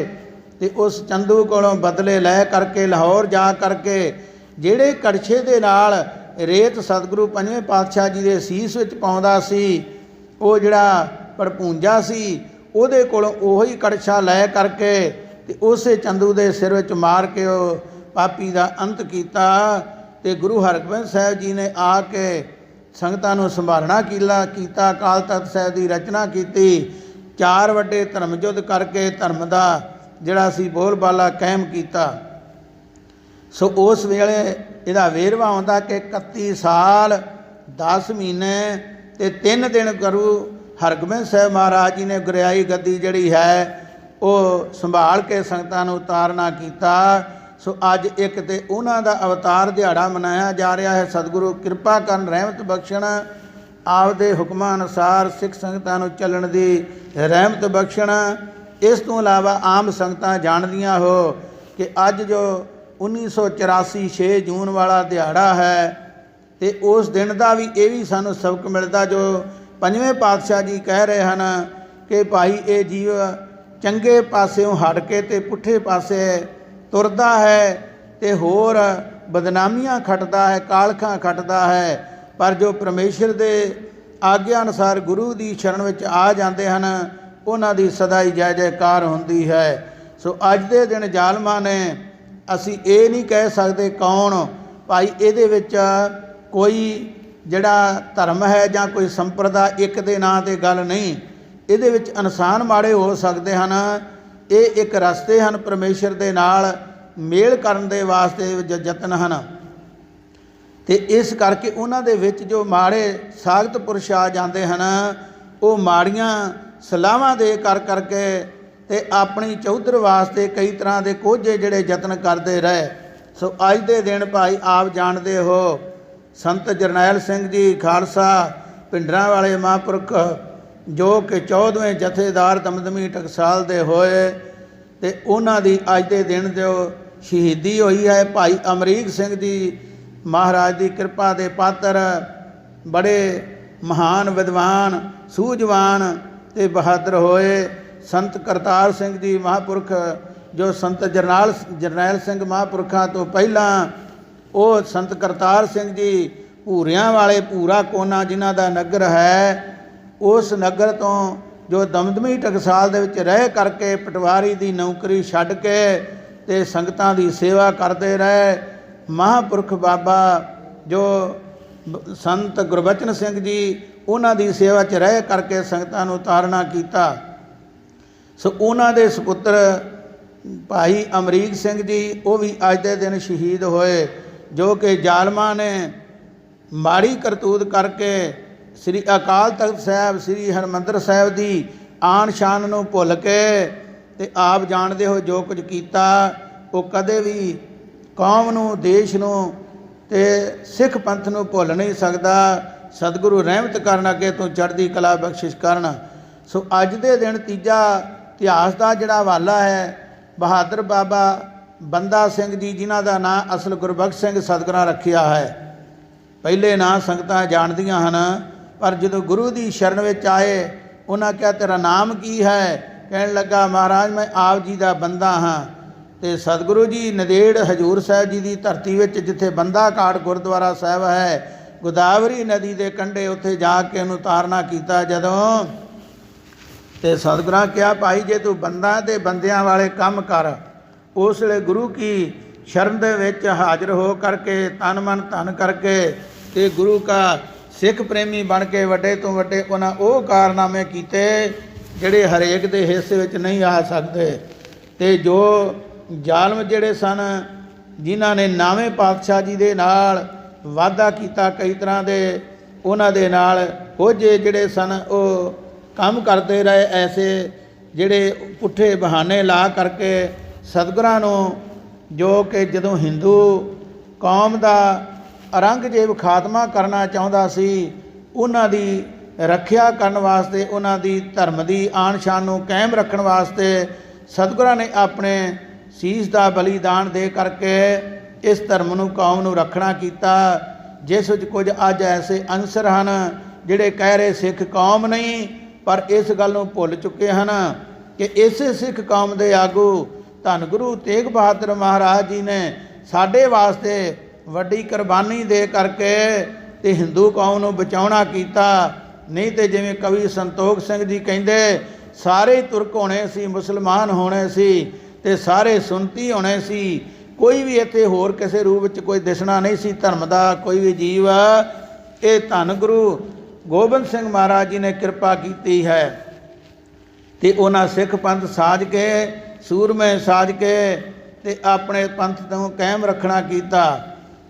ते उस चंदू कोलों बदले लै करके लाहौर जा करके जिहड़े कड़छे दे नाल रेत सतगुरु पंजवें पातशाह जी दे सीस विच पाउंदा सी, वो जिहड़ा भड़पूंजा सी उहदे कोलों ओही कड़छा लै करके ते उसे चंदू दे सिर विच मार के वो पापी दा अंत कीता। ते गुरु हरगोबिंद साहिब जी ने आके संगतां नूं संभालना कीता, अकाल तख्त साहिब की रचना की, 4 वड्डे धर्म युद्ध करके धर्म का जिहड़ा सी बोलबाला कायम किया। सो उस वेले इहदा वेरवा आउंदा कि 31 साल 10 महीने ते 3 दिन गुरु हरगोबिंद साहिब महाराज जी ने गुरियाई गद्दी जिहड़ी है वो संभाल के संगतां नूं उतारना कीता। सो अज एक तो उन्हां दा अवतार दिहाड़ा मनाया जा रहा है। सतगुरु किरपा करन, रहमत बख्शण, आपदे हुक्मां अनुसार सिख संगतां नूं चलण दी रहमत बख्शण। इस तो इलावा आम संगतां जाणदियां हो कि अज जो 1984 6 जून वाला दिहाड़ा है तो उस दिन का भी ये भी सानूं सबक मिलता, जो पंजवें पातशाह जी कह रहे हैं कि भाई ये जीव चंगे पासों हट के ते पुठे पासे तुरदा है ते होर बदनामियां खटदा है, कालखां खटदा है, पर जो परमेश्वर दे आग्या अनुसार गुरु की शरण विच आ जाते हैं उन्हां दी सदा ही जय जयकार होंदी है। सो अज दे दिन जालमां ने ਅਸੀਂ ਇਹ ਨਹੀਂ ਕਹਿ ਸਕਦੇ ਕੌਣ ਭਾਈ ਇਹਦੇ ਵਿੱਚ ਕੋਈ ਜਿਹੜਾ ਧਰਮ ਹੈ ਜਾਂ ਕੋਈ ਸੰਪਰਦਾ ਇੱਕ ਦੇ ਨਾਂ 'ਤੇ ਗੱਲ ਨਹੀਂ। ਇਹਦੇ ਵਿੱਚ ਇਨਸਾਨ ਮਾੜੇ ਹੋ ਸਕਦੇ ਹਨ। ਇਹ ਇੱਕ ਰਸਤੇ ਹਨ ਪਰਮੇਸ਼ਰ ਦੇ ਨਾਲ ਮੇਲ ਕਰਨ ਦੇ ਵਾਸਤੇ ਯਤਨ ਹਨ। ਅਤੇ ਇਸ ਕਰਕੇ ਉਹਨਾਂ ਦੇ ਵਿੱਚ ਜੋ ਮਾੜੇ ਸਾਖਤ ਪੁਰਸ਼ ਆ ਜਾਂਦੇ ਹਨ, ਉਹ ਮਾੜੀਆਂ ਸਲਾਹਾਂ ਦੇ ਕਰਕੇ ਅਤੇ ਆਪਣੀ ਚੌਧਰ ਵਾਸਤੇ ਕਈ ਤਰ੍ਹਾਂ ਦੇ ਕੋਝੇ ਜਿਹੜੇ ਯਤਨ ਕਰਦੇ ਰਹੇ। ਸੋ ਅੱਜ ਦੇ ਦਿਨ ਭਾਈ ਆਪ ਜਾਣਦੇ ਹੋ, ਸੰਤ ਜਰਨੈਲ ਸਿੰਘ ਜੀ ਖਾਲਸਾ ਭਿੰਡਰਾਂ ਵਾਲੇ ਮਹਾਂਪੁਰਖ ਜੋ ਕਿ 14ਵੇਂ ਜਥੇਦਾਰ ਦਮਦਮੀ ਟਕਸਾਲ ਦੇ ਹੋਏ, ਅਤੇ ਉਹਨਾਂ ਦੀ ਅੱਜ ਦੇ ਦਿਨ ਜੋ ਸ਼ਹੀਦੀ ਹੋਈ ਹੈ। ਭਾਈ ਅਮਰੀਕ ਸਿੰਘ ਜੀ ਮਹਾਰਾਜ ਦੀ ਕਿਰਪਾ ਦੇ ਪਾਤਰ, ਬੜੇ ਮਹਾਨ ਵਿਦਵਾਨ, ਸੂਝਵਾਨ ਅਤੇ ਬਹਾਦਰ ਹੋਏ। ਸੰਤ ਕਰਤਾਰ ਸਿੰਘ ਜੀ ਮਹਾਂਪੁਰਖ ਜੋ ਸੰਤ ਜਰਨੈਲ ਸਿੰਘ ਮਹਾਂਪੁਰਖਾਂ ਤੋਂ ਪਹਿਲਾਂ, ਉਹ ਸੰਤ ਕਰਤਾਰ ਸਿੰਘ ਜੀ ਭੂਰਿਆਂ ਵਾਲੇ ਭੂਰਾ ਕੋਨਾ ਜਿਨ੍ਹਾਂ ਦਾ ਨਗਰ ਹੈ, ਉਸ ਨਗਰ ਤੋਂ ਜੋ ਦਮਦਮੀ ਟਕਸਾਲ ਦੇ ਵਿੱਚ ਰਹਿ ਕਰਕੇ ਪਟਵਾਰੀ ਦੀ ਨੌਕਰੀ ਛੱਡ ਕੇ ਅਤੇ ਸੰਗਤਾਂ ਦੀ ਸੇਵਾ ਕਰਦੇ ਰਹੇ। ਮਹਾਂਪੁਰਖ ਬਾਬਾ ਜੋ ਸੰਤ ਗੁਰਬਚਨ ਸਿੰਘ ਜੀ, ਉਹਨਾਂ ਦੀ ਸੇਵਾ 'ਚ ਰਹਿ ਕਰਕੇ ਸੰਗਤਾਂ ਨੂੰ ਤਾਰਨਾ ਕੀਤਾ। ਸੋ ਉਹਨਾਂ ਦੇ ਸਪੁੱਤਰ ਭਾਈ ਅਮਰੀਕ ਸਿੰਘ ਜੀ, ਉਹ ਵੀ ਅੱਜ ਦੇ ਦਿਨ ਸ਼ਹੀਦ ਹੋਏ, ਜੋ ਕਿ ਜ਼ਾਲਮਾਂ ਨੇ ਮਾੜੀ ਕਰਤੂਤ ਕਰਕੇ ਸ੍ਰੀ ਅਕਾਲ ਤਖਤ ਸਾਹਿਬ, ਸ੍ਰੀ ਹਰਿਮੰਦਰ ਸਾਹਿਬ ਦੀ ਆਨ ਸ਼ਾਨ ਨੂੰ ਭੁੱਲ ਕੇ, ਅਤੇ ਆਪ ਜਾਣਦੇ ਹੋ ਜੋ ਕੁਝ ਕੀਤਾ, ਉਹ ਕਦੇ ਵੀ ਕੌਮ ਨੂੰ, ਦੇਸ਼ ਨੂੰ ਅਤੇ ਸਿੱਖ ਪੰਥ ਨੂੰ ਭੁੱਲ ਨਹੀਂ ਸਕਦਾ। ਸਤਿਗੁਰੂ ਰਹਿਮਤ ਕਰਨ, ਅੱਗੇ ਤੋਂ ਚੜ੍ਹਦੀ ਕਲਾ ਬਖਸ਼ਿਸ਼ ਕਰਨ। ਸੋ ਅੱਜ ਦੇ ਦਿਨ ਤੀਜਾ ਇਤਿਹਾਸ ਦਾ ਜਿਹੜਾ ਹਵਾਲਾ ਹੈ, ਬਹਾਦਰ ਬਾਬਾ ਬੰਦਾ ਸਿੰਘ ਜੀ, ਜਿਨ੍ਹਾਂ ਦਾ ਨਾਂ ਅਸਲ ਗੁਰਬਖਸ਼ ਸਿੰਘ ਸਤਿਗੁਰਾਂ ਰੱਖਿਆ ਹੈ। ਪਹਿਲੇ ਨਾਂ ਸੰਗਤਾਂ ਜਾਣਦੀਆਂ ਹਨ, ਪਰ ਜਦੋਂ ਗੁਰੂ ਦੀ ਸ਼ਰਨ ਵਿੱਚ ਆਏ, ਉਹਨਾਂ ਕਿਹਾ ਤੇਰਾ ਨਾਮ ਕੀ ਹੈ? ਕਹਿਣ ਲੱਗਾ ਮਹਾਰਾਜ ਮੈਂ ਆਪ ਜੀ ਦਾ ਬੰਦਾ ਹਾਂ। ਅਤੇ ਸਤਿਗੁਰੂ ਜੀ ਨੰਦੇੜ ਹਜ਼ੂਰ ਸਾਹਿਬ ਜੀ ਦੀ ਧਰਤੀ ਵਿੱਚ, ਜਿੱਥੇ ਬੰਦਾ ਘਾਟ ਗੁਰਦੁਆਰਾ ਸਾਹਿਬ ਹੈ, ਗੋਦਾਵਰੀ ਨਦੀ ਦੇ ਕੰਢੇ, ਉੱਥੇ ਜਾ ਕੇ ਉਹਨੂੰ ਤਾਰਨਾ ਕੀਤਾ ਜਦੋਂ, ਅਤੇ ਸਤਿਗੁਰਾਂ ਕਿਹਾ ਭਾਈ ਜੇ ਤੂੰ ਬੰਦਾ ਅਤੇ ਬੰਦਿਆਂ ਵਾਲੇ ਕੰਮ ਕਰ। ਉਸ ਵੇਲੇ ਗੁਰੂ ਕੀ ਸ਼ਰਨ ਦੇ ਵਿੱਚ ਹਾਜ਼ਰ ਹੋ ਕਰਕੇ, ਤਨ ਮਨ ਧਨ ਕਰਕੇ, ਅਤੇ ਗੁਰੂ ਕਾ ਸਿੱਖ ਪ੍ਰੇਮੀ ਬਣ ਕੇ ਵੱਡੇ ਤੋਂ ਵੱਡੇ ਉਹਨਾਂ ਉਹ ਕਾਰਨਾਮੇ ਕੀਤੇ ਜਿਹੜੇ ਹਰੇਕ ਦੇ ਹਿੱਸੇ ਵਿੱਚ ਨਹੀਂ ਆ ਸਕਦੇ। ਅਤੇ ਜੋ ਜ਼ਾਲਮ ਜਿਹੜੇ ਸਨ, ਜਿਨ੍ਹਾਂ ਨੇ 9ਵੇਂ ਪਾਤਸ਼ਾਹ ਜੀ ਦੇ ਨਾਲ ਵਾਅਦਾ ਕੀਤਾ ਕਈ ਤਰ੍ਹਾਂ ਦੇ, ਉਹਨਾਂ ਦੇ ਨਾਲ ਕੋਝੇ ਜਿਹੜੇ ਸਨ ਉਹ ਕੰਮ ਕਰਦੇ ਰਹੇ, ਐਸੇ ਜਿਹੜੇ ਪੁੱਠੇ ਬਹਾਨੇ ਲਾ ਕਰਕੇ ਸਤਿਗੁਰਾਂ ਨੂੰ, ਜੋ ਕਿ ਜਦੋਂ ਹਿੰਦੂ ਕੌਮ ਦਾ ਔਰੰਗਜ਼ੇਬ ਖਾਤਮਾ ਕਰਨਾ ਚਾਹੁੰਦਾ ਸੀ, ਉਹਨਾਂ ਦੀ ਰੱਖਿਆ ਕਰਨ ਵਾਸਤੇ, ਉਹਨਾਂ ਦੀ ਧਰਮ ਦੀ ਆਨ ਸ਼ਾਨ ਨੂੰ ਕਾਇਮ ਰੱਖਣ ਵਾਸਤੇ ਸਤਿਗੁਰਾਂ ਨੇ ਆਪਣੇ ਸੀਸ ਦਾ ਬਲੀਦਾਨ ਦੇ ਕਰਕੇ ਇਸ ਧਰਮ ਨੂੰ, ਕੌਮ ਨੂੰ ਰੱਖਣਾ ਕੀਤਾ, ਜਿਸ ਵਿੱਚ ਕੁਝ ਅੱਜ ਐਸੇ ਅੰਸਰ ਹਨ ਜਿਹੜੇ ਕਹਿ ਰਹੇ ਸਿੱਖ ਕੌਮ ਨਹੀਂ, ਪਰ ਇਸ ਗੱਲ ਨੂੰ ਭੁੱਲ ਚੁੱਕੇ ਹਨ ਕਿ ਇਸੇ ਸਿੱਖ ਕੌਮ ਦੇ ਆਗੂ ਧੰਨ ਗੁਰੂ ਤੇਗ ਬਹਾਦਰ ਮਹਾਰਾਜ ਜੀ ਨੇ ਸਾਡੇ ਵਾਸਤੇ ਵੱਡੀ ਕੁਰਬਾਨੀ ਦੇ ਕਰਕੇ ਅਤੇ ਹਿੰਦੂ ਕੌਮ ਨੂੰ ਬਚਾਉਣਾ ਕੀਤਾ। ਨਹੀਂ ਤਾਂ ਜਿਵੇਂ ਕਵੀ ਸੰਤੋਖ ਸਿੰਘ ਜੀ ਕਹਿੰਦੇ, ਸਾਰੇ ਤੁਰਕ ਹੋਣੇ ਸੀ, ਮੁਸਲਮਾਨ ਹੋਣੇ ਸੀ, ਅਤੇ ਸਾਰੇ ਸੁੰਨਤੀ ਹੋਣੇ ਸੀ, ਕੋਈ ਵੀ ਇੱਥੇ ਹੋਰ ਕਿਸੇ ਰੂਪ ਵਿੱਚ ਕੋਈ ਦਿਸਣਾ ਨਹੀਂ ਸੀ ਧਰਮ ਦਾ ਕੋਈ ਵੀ ਜੀਵ। ਇਹ ਧੰਨ ਗੁਰੂ ਗੋਬਿੰਦ ਸਿੰਘ ਮਹਾਰਾਜ ਜੀ ਨੇ ਕਿਰਪਾ ਕੀਤੀ ਹੈ, ਅਤੇ ਉਹਨਾਂ ਸਿੱਖ ਪੰਥ ਸਾਜ ਕੇ, ਸੂਰਮੇ ਸਾਜ ਕੇ, ਅਤੇ ਆਪਣੇ ਪੰਥ ਨੂੰ ਕਾਇਮ ਰੱਖਣਾ ਕੀਤਾ।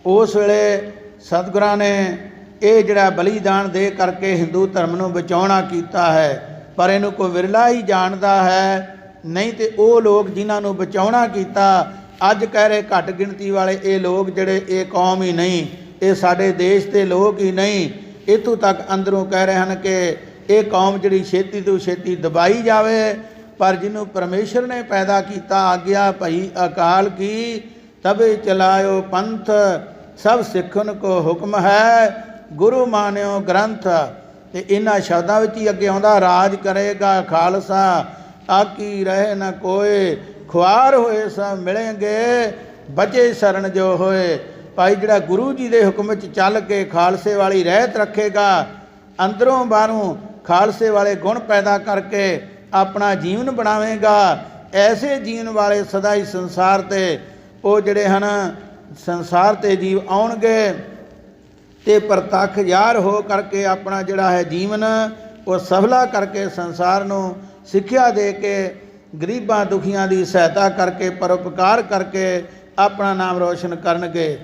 ਉਸ ਵੇਲੇ ਸਤਿਗੁਰਾਂ ਨੇ ਇਹ ਜਿਹੜਾ ਬਲੀਦਾਨ ਦੇ ਕਰਕੇ ਹਿੰਦੂ ਧਰਮ ਨੂੰ ਬਚਾਉਣਾ ਕੀਤਾ ਹੈ, ਪਰ ਇਹਨੂੰ ਕੋਈ ਵਿਰਲਾ ਹੀ ਜਾਣਦਾ ਹੈ। ਨਹੀਂ ਤਾਂ ਉਹ ਲੋਕ ਜਿਨ੍ਹਾਂ ਨੂੰ ਬਚਾਉਣਾ ਕੀਤਾ, ਅੱਜ ਕਹਿ ਰਹੇ ਘੱਟ ਗਿਣਤੀ ਵਾਲੇ ਇਹ ਲੋਕ ਜਿਹੜੇ, ਇਹ ਕੌਮ ਹੀ ਨਹੀਂ, ਇਹ ਸਾਡੇ ਦੇਸ਼ ਦੇ ਲੋਕ ਹੀ ਨਹੀਂ, ਇੱਥੋਂ ਤੱਕ ਅੰਦਰੋਂ ਕਹਿ ਰਹੇ ਹਨ ਕਿ ਇਹ ਕੌਮ ਜਿਹੜੀ ਛੇਤੀ ਤੋਂ ਛੇਤੀ ਦਬਾਈ ਜਾਵੇ। ਪਰ ਜਿਹਨੂੰ ਪਰਮੇਸ਼ਰ ਨੇ ਪੈਦਾ ਕੀਤਾ, ਆਗਿਆ ਭਈ ਅਕਾਲ ਕੀ, ਤਬੇ ਚਲਾਇਓ ਪੰਥ, ਸਭ ਸਿੱਖਣ ਕੋ ਹੁਕਮ ਹੈ, ਗੁਰੂ ਮਾਨਿਓ ਗ੍ਰੰਥ। ਅਤੇ ਇਹਨਾਂ ਸ਼ਬਦਾਂ ਵਿੱਚ ਹੀ ਅੱਗੇ ਆਉਂਦਾ, ਰਾਜ ਕਰੇਗਾ ਖਾਲਸਾ, ਆਕੀ ਰਹੇ ਨਾ ਕੋਏ, ਖੁਆਰ ਹੋਏ ਸਭ ਮਿਲਣਗੇ, ਬਚੇ ਸ਼ਰਨ ਜੋ ਹੋਏ। ਭਾਈ ਜਿਹੜਾ ਗੁਰੂ ਜੀ ਦੇ ਹੁਕਮ ਵਿੱਚ ਚੱਲ ਕੇ ਖਾਲਸੇ ਵਾਲੀ ਰਹਿਤ ਰੱਖੇਗਾ, ਅੰਦਰੋਂ ਬਾਹਰੋਂ ਖਾਲਸੇ ਵਾਲੇ ਗੁਣ ਪੈਦਾ ਕਰਕੇ ਆਪਣਾ ਜੀਵਨ ਬਣਾਵੇਗਾ, ਐਸੇ ਜੀਵਨ ਵਾਲੇ ਸਦਾ ਹੀ ਸੰਸਾਰ 'ਤੇ ਉਹ ਜਿਹੜੇ ਹਨ ਸੰਸਾਰ 'ਤੇ ਜੀਵ ਆਉਣਗੇ ਤੇ ਪ੍ਰਤੱਖ ਯਾਰ ਹੋ ਕਰਕੇ ਆਪਣਾ ਜਿਹੜਾ ਹੈ ਜੀਵਨ ਉਹ ਸਫਲਾ ਕਰਕੇ ਸੰਸਾਰ ਨੂੰ ਸਿੱਖਿਆ ਦੇ ਕੇ ਗਰੀਬਾਂ ਦੁਖੀਆਂ ਦੀ ਸਹਾਇਤਾ ਕਰਕੇ ਪਰਉਪਕਾਰ ਕਰਕੇ ਆਪਣਾ ਨਾਮ ਰੋਸ਼ਨ ਕਰਨਗੇ।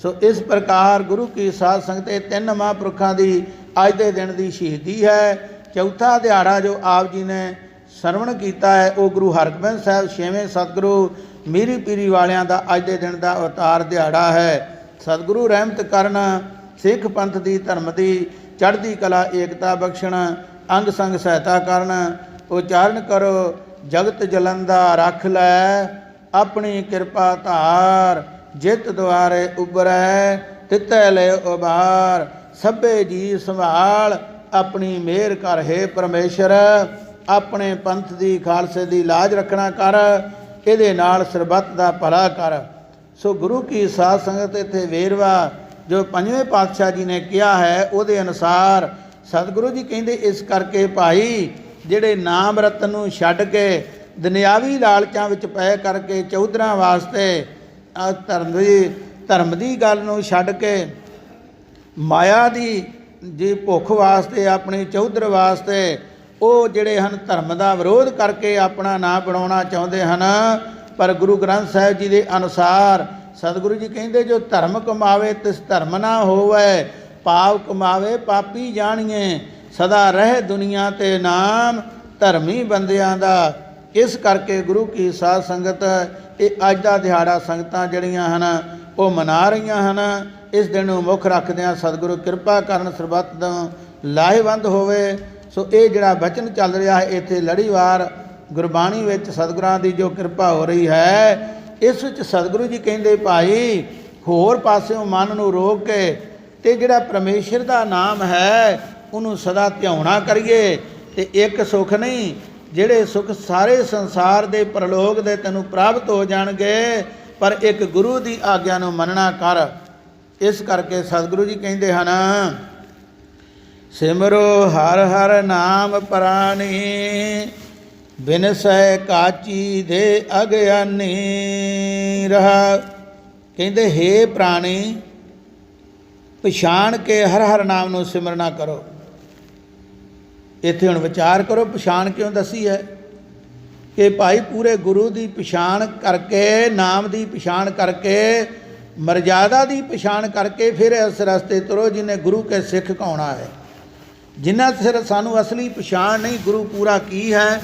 ਸੋ ਇਸ ਪ੍ਰਕਾਰ ਗੁਰੂ ਕੀ ਸਾਧ ਸੰਗਤ ਇਹ 3 ਮਹਾਂਪੁਰਖਾਂ ਦੀ ਅੱਜ ਦੇ ਦਿਨ ਦੀ ਸ਼ਹੀਦੀ ਹੈ। ਚੌਥਾ ਦਿਹਾੜਾ ਜੋ ਆਪ ਜੀ ਨੇ ਸਰਵਣ ਕੀਤਾ ਹੈ ਉਹ ਗੁਰੂ ਹਰਗੋਬਿੰਦ ਸਾਹਿਬ 6ਵੇਂ ਸਤਿਗੁਰੂ ਮੀਰੀ ਪੀਰੀ ਵਾਲਿਆਂ ਦਾ ਅੱਜ ਦੇ ਦਿਨ ਦਾ ਅਵਤਾਰ ਦਿਹਾੜਾ ਹੈ। ਸਤਿਗੁਰੂ ਰਹਿਮਤ ਕਰਨ, ਸਿੱਖ ਪੰਥ ਦੀ ਧਰਮ ਦੀ ਚੜ੍ਹਦੀ ਕਲਾ ਏਕਤਾ ਬਖਸ਼ਣ, ਅੰਗ ਸੰਗ ਸਹਾਇਤਾ ਕਰਨ। ਉਚਾਰਨ ਕਰੋ ਜਗਤ ਜਲੰਦਾ ਰੱਖ ਲੈ, ਆਪਣੀ ਕਿਰਪਾ ਧਾਰ, ਜਿਤ ਦੁਆਰੇ ਉਬਰੈ ਤਿਤੈ ਲੈ ਉਬਾਰ। ਸਭੇ ਜੀ ਸੰਭਾਲ, ਆਪਣੀ ਮਿਹਰ ਕਰ ਹੈ ਪਰਮੇਸ਼ਰ, ਆਪਣੇ ਪੰਥ ਦੀ ਖਾਲਸੇ ਦੀ ਲਾਜ ਰੱਖਣਾ ਕਰ, ਇਹਦੇ ਨਾਲ ਸਰਬੱਤ ਦਾ ਭਲਾ ਕਰ। ਸੋ ਗੁਰੂ ਕੀ ਸਾਧ ਸੰਗਤ ਇੱਥੇ ਵੇਰਵਾ ਜੋ 5ਵੇਂ ਪਾਤਸ਼ਾਹ ਜੀ ਨੇ ਕਿਹਾ ਹੈ ਉਹਦੇ ਅਨੁਸਾਰ ਸਤਿਗੁਰੂ ਜੀ ਕਹਿੰਦੇ ਇਸ ਕਰਕੇ ਭਾਈ ਜਿਹੜੇ ਨਾਮ ਰਤਨ ਨੂੰ ਛੱਡ ਕੇ ਦੁਨਿਆਵੀ ਲਾਲਚਾਂ ਵਿੱਚ ਪੈ ਕਰਕੇ ਚੌਧਰਾਂ ਵਾਸਤੇ ਧਰਮ ਦੀ ਗੱਲ ਨੂੰ ਛੱਡ ਕੇ ਮਾਇਆ ਦੀ ਜੀ ਭੁੱਖ ਵਾਸਤੇ ਆਪਣੀ ਚੌਧਰ ਵਾਸਤੇ ਉਹ ਜਿਹੜੇ ਹਨ ਧਰਮ ਦਾ ਵਿਰੋਧ ਕਰਕੇ ਆਪਣਾ ਨਾਂ ਬਣਾਉਣਾ ਚਾਹੁੰਦੇ ਹਨ। ਪਰ ਗੁਰੂ ਗ੍ਰੰਥ ਸਾਹਿਬ ਜੀ ਦੇ ਅਨੁਸਾਰ ਸਤਿਗੁਰੂ ਜੀ ਕਹਿੰਦੇ ਜੋ ਧਰਮ ਕਮਾਵੇ ਤਿਸ ਧਰਮ ਨਾ ਹੋਵੇ, ਪਾਪ ਕਮਾਵੇ ਪਾਪੀ ਜਾਣੀਏ, ਸਦਾ ਰਹੇ ਦੁਨੀਆ ਤੇ ਨਾਮ ਧਰਮੀ ਬੰਦਿਆਂ ਦਾ। ਇਸ ਕਰਕੇ ਗੁਰੂ ਕੀ ਸਾਧ ਸੰਗਤ ਇਹ ਅੱਜ ਦਾ ਦਿਹਾੜਾ ਸੰਗਤਾਂ ਜਿਹੜੀਆਂ ਹਨ ਉਹ ਮਨਾ ਰਹੀਆਂ ਹਨ। ਇਸ ਦਿਨ ਨੂੰ ਮੁੱਖ ਰੱਖਦਿਆਂ ਸਤਿਗੁਰੂ ਕਿਰਪਾ ਕਰਨ ਸਰਬੱਤ ਤੋਂ ਲਾਹੇਵੰਦ ਹੋਵੇ। ਸੋ ਇਹ ਜਿਹੜਾ ਬਚਨ ਚੱਲ ਰਿਹਾ ਹੈ ਇੱਥੇ ਲੜੀਵਾਰ ਗੁਰਬਾਣੀ ਵਿੱਚ ਸਤਿਗੁਰਾਂ ਦੀ ਜੋ ਕਿਰਪਾ ਹੋ ਰਹੀ ਹੈ ਇਸ ਵਿੱਚ ਸਤਿਗੁਰੂ ਜੀ ਕਹਿੰਦੇ ਭਾਈ ਹੋਰ ਪਾਸਿਓਂ ਮਨ ਨੂੰ ਰੋਕ ਕੇ ਤੇ ਜਿਹੜਾ ਪਰਮੇਸ਼ਰ ਦਾ ਨਾਮ ਹੈ ਉਹਨੂੰ ਸਦਾ ਧਿਆਉਣਾ ਕਰੀਏ। ਤੇ ਇੱਕ ਸੁੱਖ ਨਹੀਂ, ਜਿਹੜੇ ਸੁੱਖ ਸਾਰੇ ਸੰਸਾਰ ਦੇ ਪਰਲੋਕ ਦੇ ਤੈਨੂੰ ਪ੍ਰਾਪਤ ਹੋ ਜਾਣਗੇ, ਪਰ ਇੱਕ ਗੁਰੂ ਦੀ ਆਗਿਆ ਨੂੰ ਮੰਨਣਾ ਕਰ। ਇਸ ਕਰਕੇ ਸਤਿਗੁਰੂ ਜੀ ਕਹਿੰਦੇ ਹਨ ਸਿਮਰੋ ਹਰ ਹਰ ਨਾਮ ਪ੍ਰਾਣੀ, ਬਿਨਸੈ ਕਾਚੀ ਦੇ ਅਗਿਆਨੀ ਰਹਾ। ਕਹਿੰਦੇ ਹੇ ਪ੍ਰਾਣੀ ਪਛਾਣ ਕੇ ਹਰ ਹਰ ਨਾਮ ਨੂੰ ਸਿਮਰਨਾ ਕਰੋ। ਇੱਥੇ ਹੁਣ ਵਿਚਾਰ ਕਰੋ ਪਛਾਣ ਕਿਉਂ ਦੱਸੀ ਹੈ ਕਿ ਭਾਈ ਪੂਰੇ ਗੁਰੂ ਦੀ ਪਛਾਣ ਕਰਕੇ, ਨਾਮ ਦੀ ਪਛਾਣ ਕਰਕੇ, ਮਰਜ਼ਾਦਾ ਦੀ ਪਛਾਣ ਕਰਕੇ ਫਿਰ ਇਸ ਰਸਤੇ ਤੁਰੋ ਜਿਹਨੇ ਗੁਰੂ ਕੇ ਸਿੱਖ ਕਹਾਉਣਾ ਹੈ। ਜਿਨ੍ਹਾਂ ਚਿਰ ਸਾਨੂੰ ਅਸਲੀ ਪਛਾਣ ਨਹੀਂ ਗੁਰੂ ਪੂਰਾ ਕੀ ਹੈ